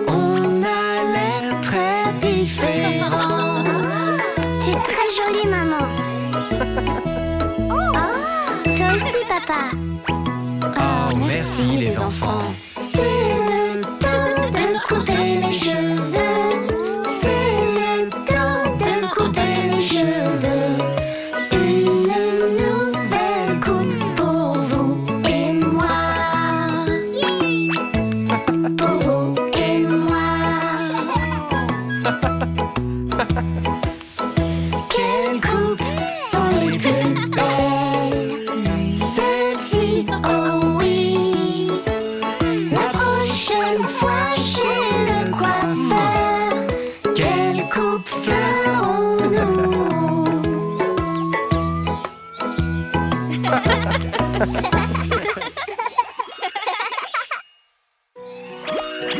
On a l'air très différent. Tu es très jolie, maman. Toi aussi, papa. Ah, merci, les enfants. C'est le temps de couper les cheveux. C'est le temps de couper les cheveux. Une nouvelle coupe pour vous et moi. Pour vous et moi. Quelles coupes sont les plus belles? Celle-ci, oh oui. La prochaine fois chez le coiffeur, quelle coupe ferons-nous?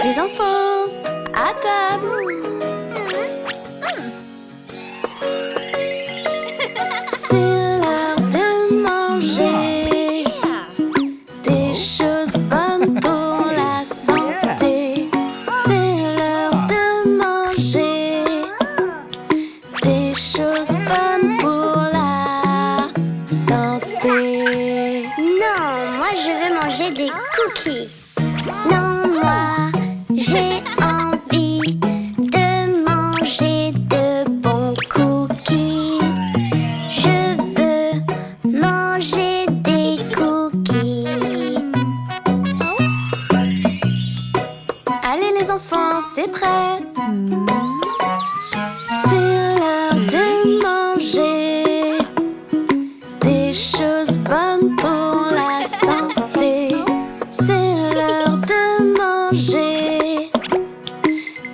Les enfants, à table. C'est l'heure de manger des choses bonnes pour la santé. C'est l'heure de manger des choses bonnes pour la santé. Non, moi je veux manger des cookies. Non, moi j'ai envie de manger de bons cookies. Je veux manger des cookies. Allez les enfants, c'est prêt. C'est l'heure de manger des choses bonnes pour la santé. C'est l'heure de manger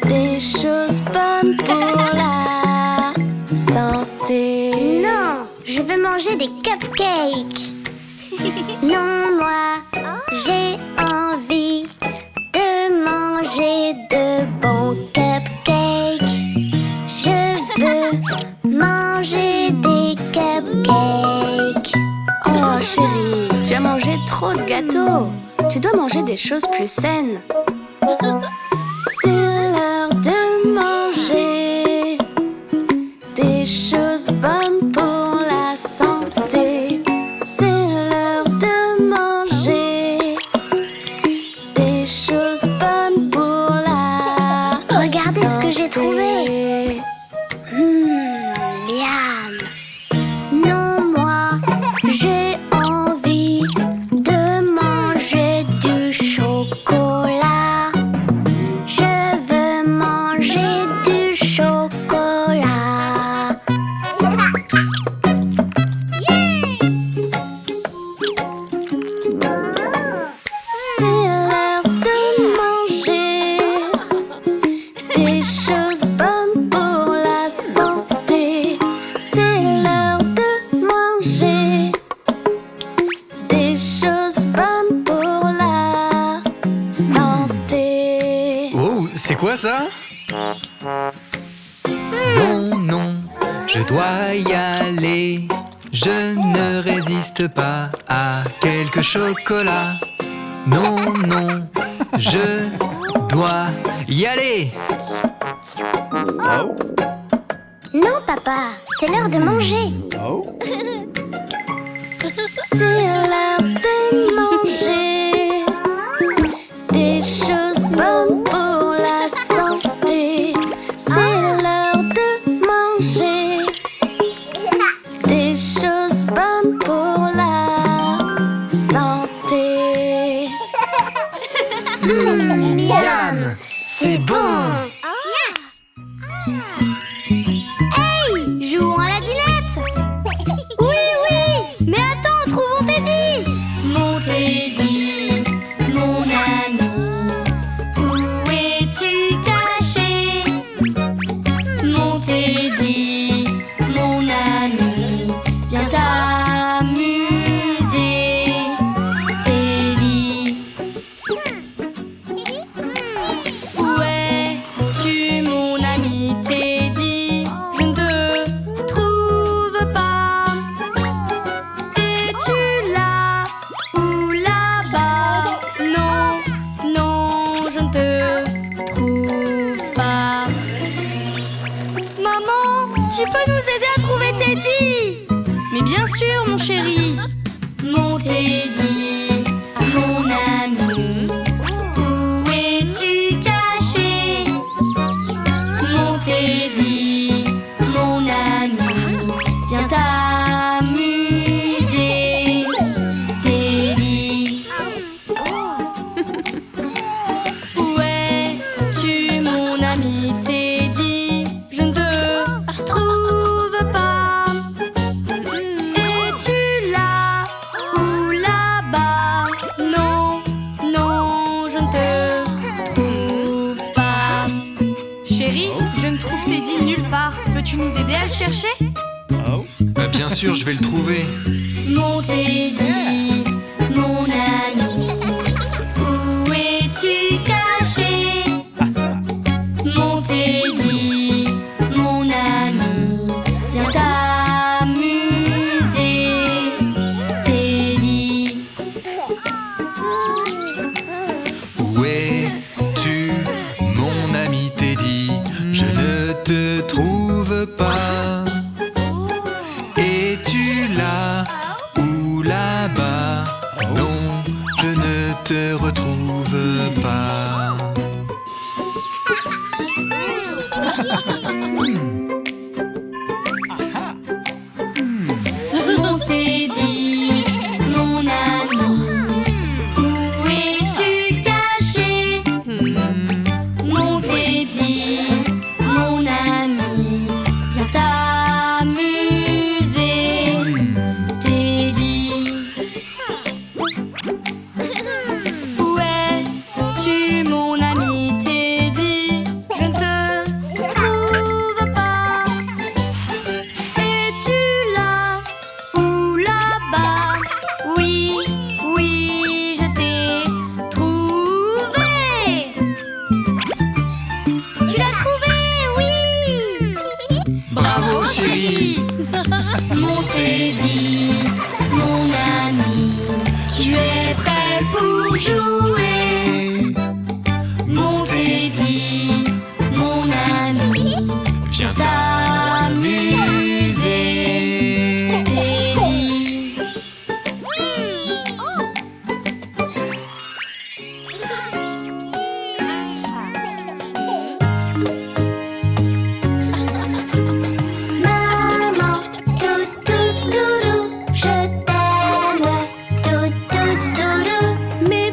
des choses bonnes pour la santé. Non, je veux manger des cupcakes. Non, moi j'ai envie de manger de bons cupcakes. Je veux manger des cupcakes. Oh chérie, tu as mangé trop de gâteaux. Tu dois manger des choses plus saines. C'est l'heure de manger des choses bonnes pour la santé. C'est l'heure de manger C'est quoi ça? Non, non, je dois y aller. Je ne résiste pas à quelques chocolats. Non, non, je dois y aller. Non, papa, c'est l'heure de manger. C'est l'heure de manger des choses bonnes pour la santé. C'est l'heure de manger des choses bonnes pour la santé. Miam, c'est bon. Hey, jouons à la dinette. Oui, oui, mais attends, trouvons Teddy. Mon Teddy, mon ami, où es-tu caché? Mon Teddy, mon ami, viens t'amuser. Teddy, où es-tu, mon ami Teddy? Je ne te trouve pas. Es-tu là ou là-bas? Non, non, je ne te trouve pas. Maman, tu peux nous aider à trouver Teddy? Mais bien sûr, mon chéri. Mon Teddy, mon ami, où es-tu caché? Mon Teddy, mon ami, viens t'amuser. Teddy, où es-tu, mon ami Teddy? Je ne te trouve pas. Es-tu là ou là-bas? Non, non, je ne te trouve pas. Chéri, je ne trouve Teddy nulle part. Peux-tu nous aider à le chercher? Bien sûr, je vais le trouver. Mon Teddy, mon ami, où es-tu caché? Mon Teddy, mon ami, viens t'amuser. Teddy, Où es-tu, mon ami Teddy? Je ne te trouve pas. Es-tu là ou là-bas? Non, je ne te retrouve pas. mon Teddy, mon ami, où es-tu caché? Mon Teddy, mon ami, viens t'amuser. Teddy, où es-tu, mon ami Teddy? Je ne te trouve pas. Es-tu là ou là-bas? Oui, oui, je t'ai trouvé. Tu l'as trouvé, oui. Bravo, chérie. Mon Teddy, mon ami, tu es prêt pour jouer? Mon Teddy, mon ami, Viens t'amuser. Teddy. Maman, tout, tout, tout, je t'aime. Tout, tout, tout, Mais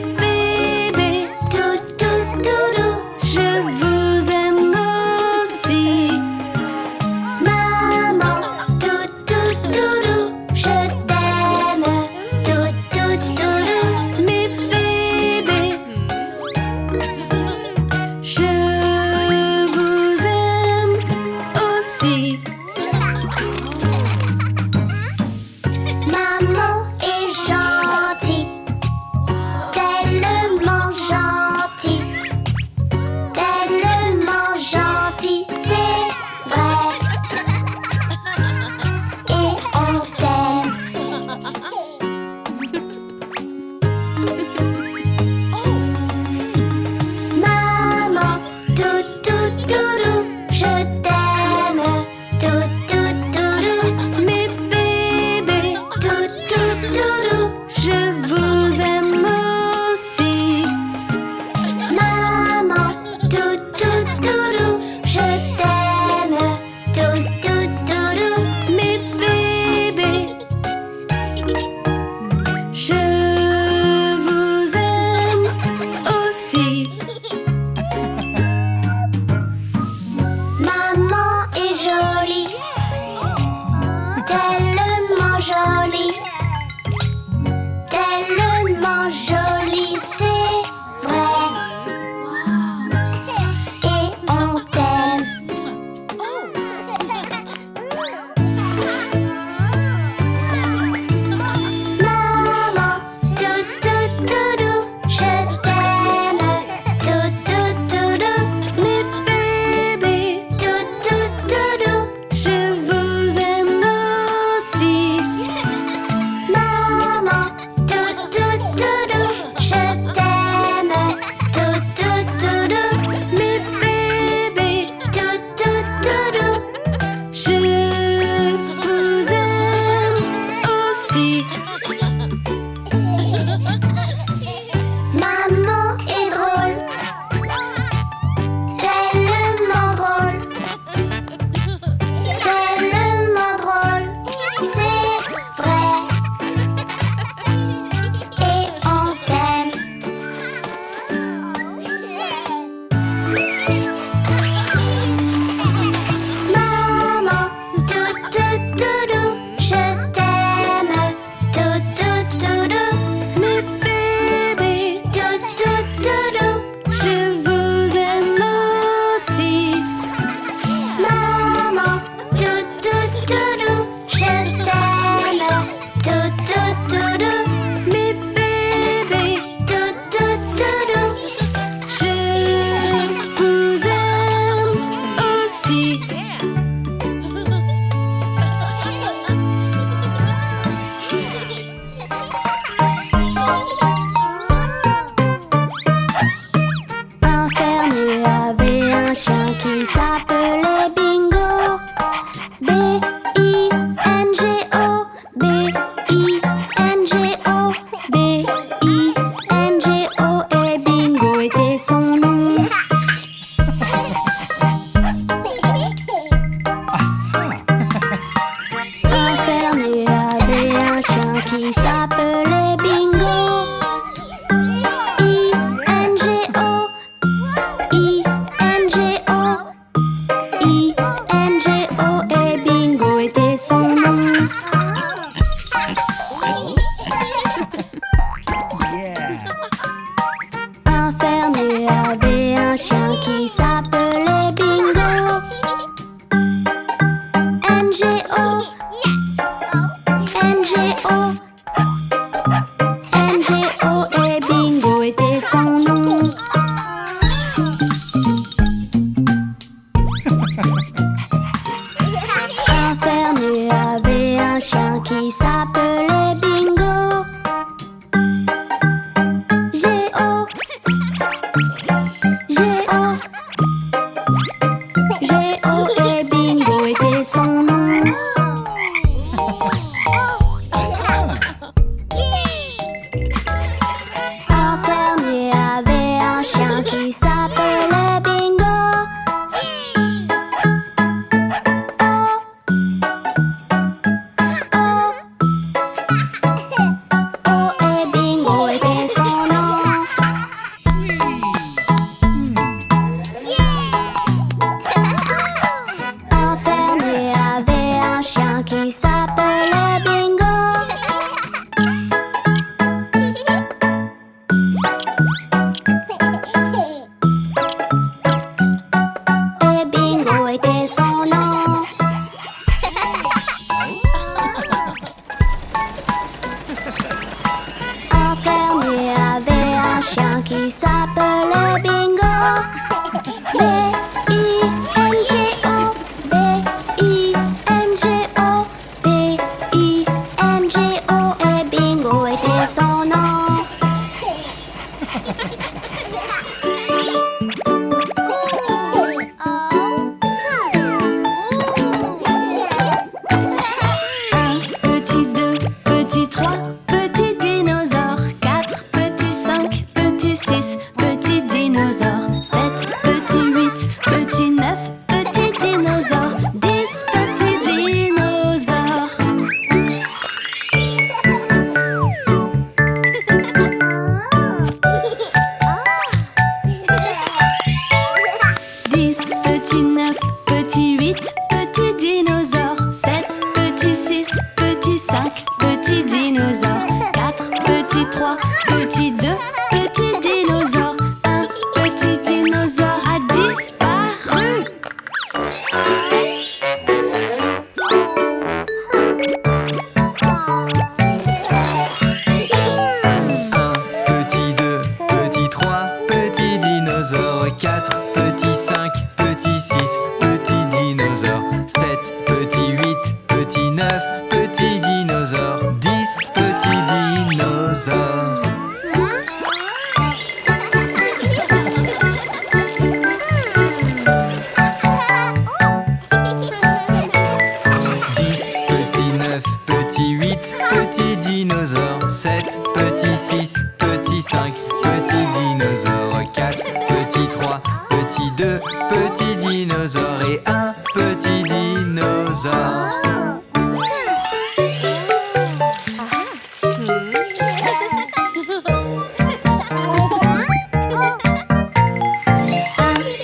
5, petit dinosaure. 4, petit 3, petit 2, petit dinosaure et un petit dinosaure.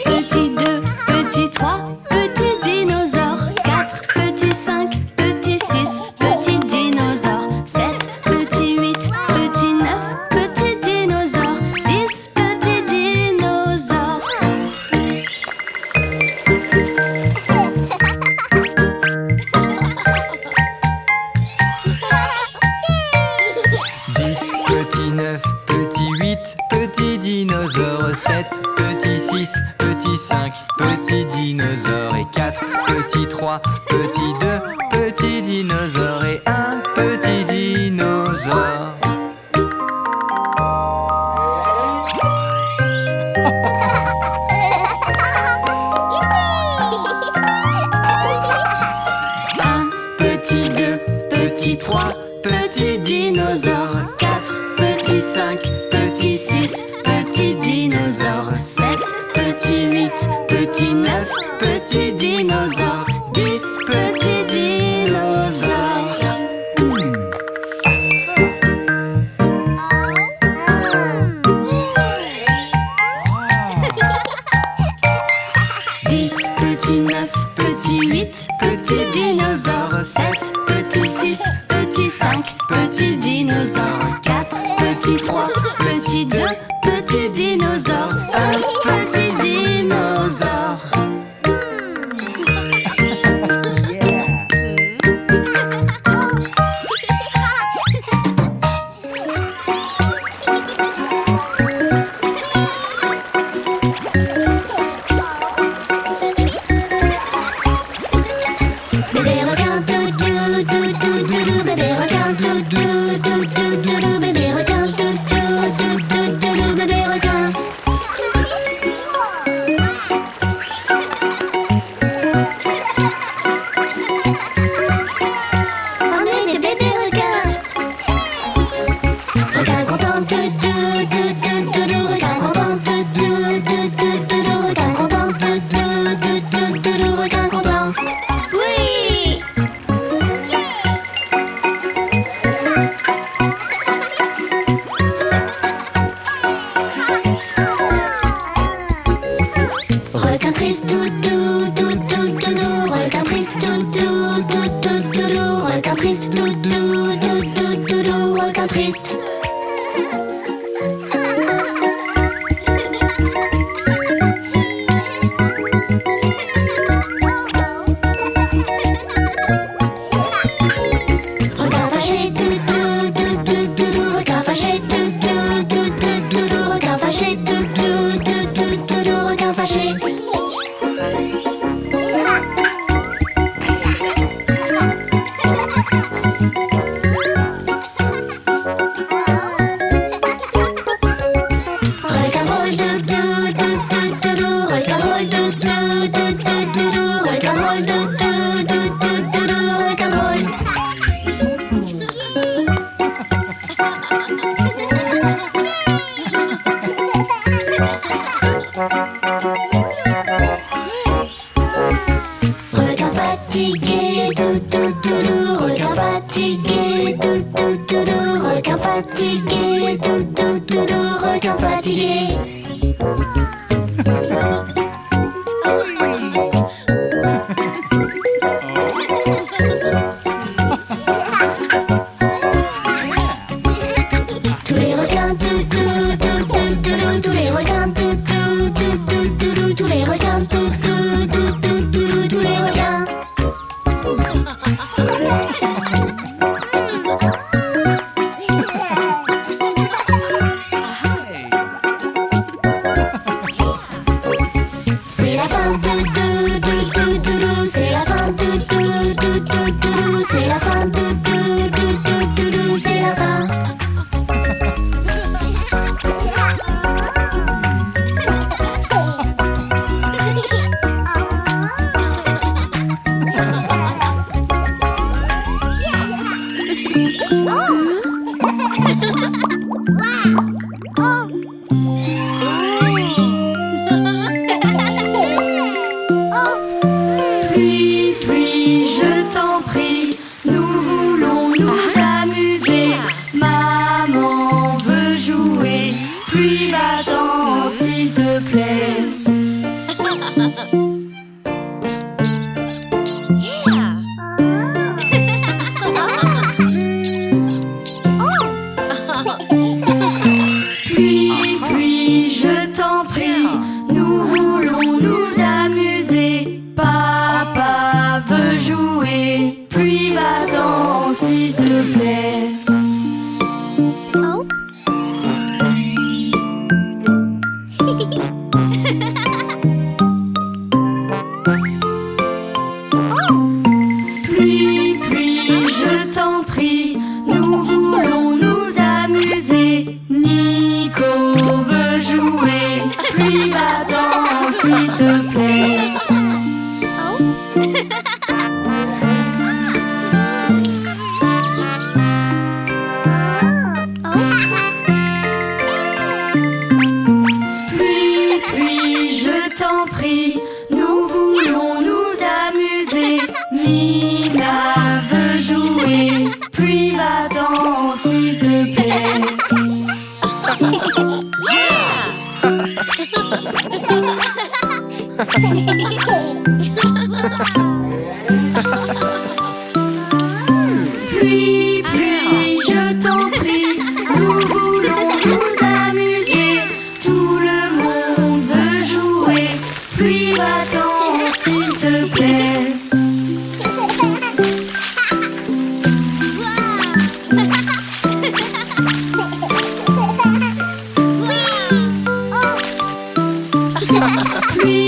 Petit 2, petit 3, petit dinosaure. 4, petit 5, petit 6, petit dinosaure. 7, petit 8, petit 9, petit dinosaure. 10, petit dinosaure. 10, petit 9, petit 8, petit dinosaure. 7, petit 6, petit 5, petit dinosaure et 4, petit 3, petit 2, petit dinosaure et un petit dinosaure. Un, petit 2, petit 3, petit dinosaure. 4, petit 5, petit 6, petit dinosaure. 7, petit 8, petit 9, petit dinosaure. 10, petit dinosaure. 10, petit 9, petit 8, petit dinosaure. 7, petit 6, petit 5, petit dinosaure. 4, petit 3, petit 2, petit dinosaure. Un petit dinosaure. Bébé requin, doudou, doudou, doudou, bébé requin, doudou, doudou, doudou, bébé requin, doudou, doudou, doudou, bébé requin. On est des bébés requins. Requin content, doudou, doudou, doudou, requin content, doudou, doudou, doudou, requin content, doudou, doudou, doudou, requin content. Oui! Requin triste, doudou, doudou, doudou, requin triste, doudou, doudou, doudou, requin triste, doudou, doudou, doudou, requin triste. Requin fâché, doudou, doudou, doudou, requin fâché, doudou, doudou, doudou, requin fâché, doudou, doudou, doudou, requin fâché. Requin drôle, doudou, doudou, doudou, requin drôle, doudou, doudou, doudou, requin drôle, doudou, doudou, doudou, requin drôle. Requin fatigué, doudou, doudou, requin fatigué, doudou, doudou, requin fatigué, doudou, doudou, requin fatigué. Tous les requins, doudou, doudou, doudou, tous les requins, doudou, doudou, doudou, tous les requins, doudou, doudou, doudou, tous les requins. Pluie, je t'en prie, nous voulons nous amuser. Papa veut jouer, pluie va-t'en s'il te plaît. Pluie, pluie, je t'en prie, nous voulons nous amuser. Nico veut jouer, pluie va-t'en s'il te plaît. Pluie, pluie, je t'en prie, nous voulons nous amuser. Nina veut jouer, pluie va-t'en s'il te plaît. Pluie, pluie, je t'en prie, nous voulons nous amuser. Tout le monde veut jouer, pluie va-t'en s'il te plaît. Pluie,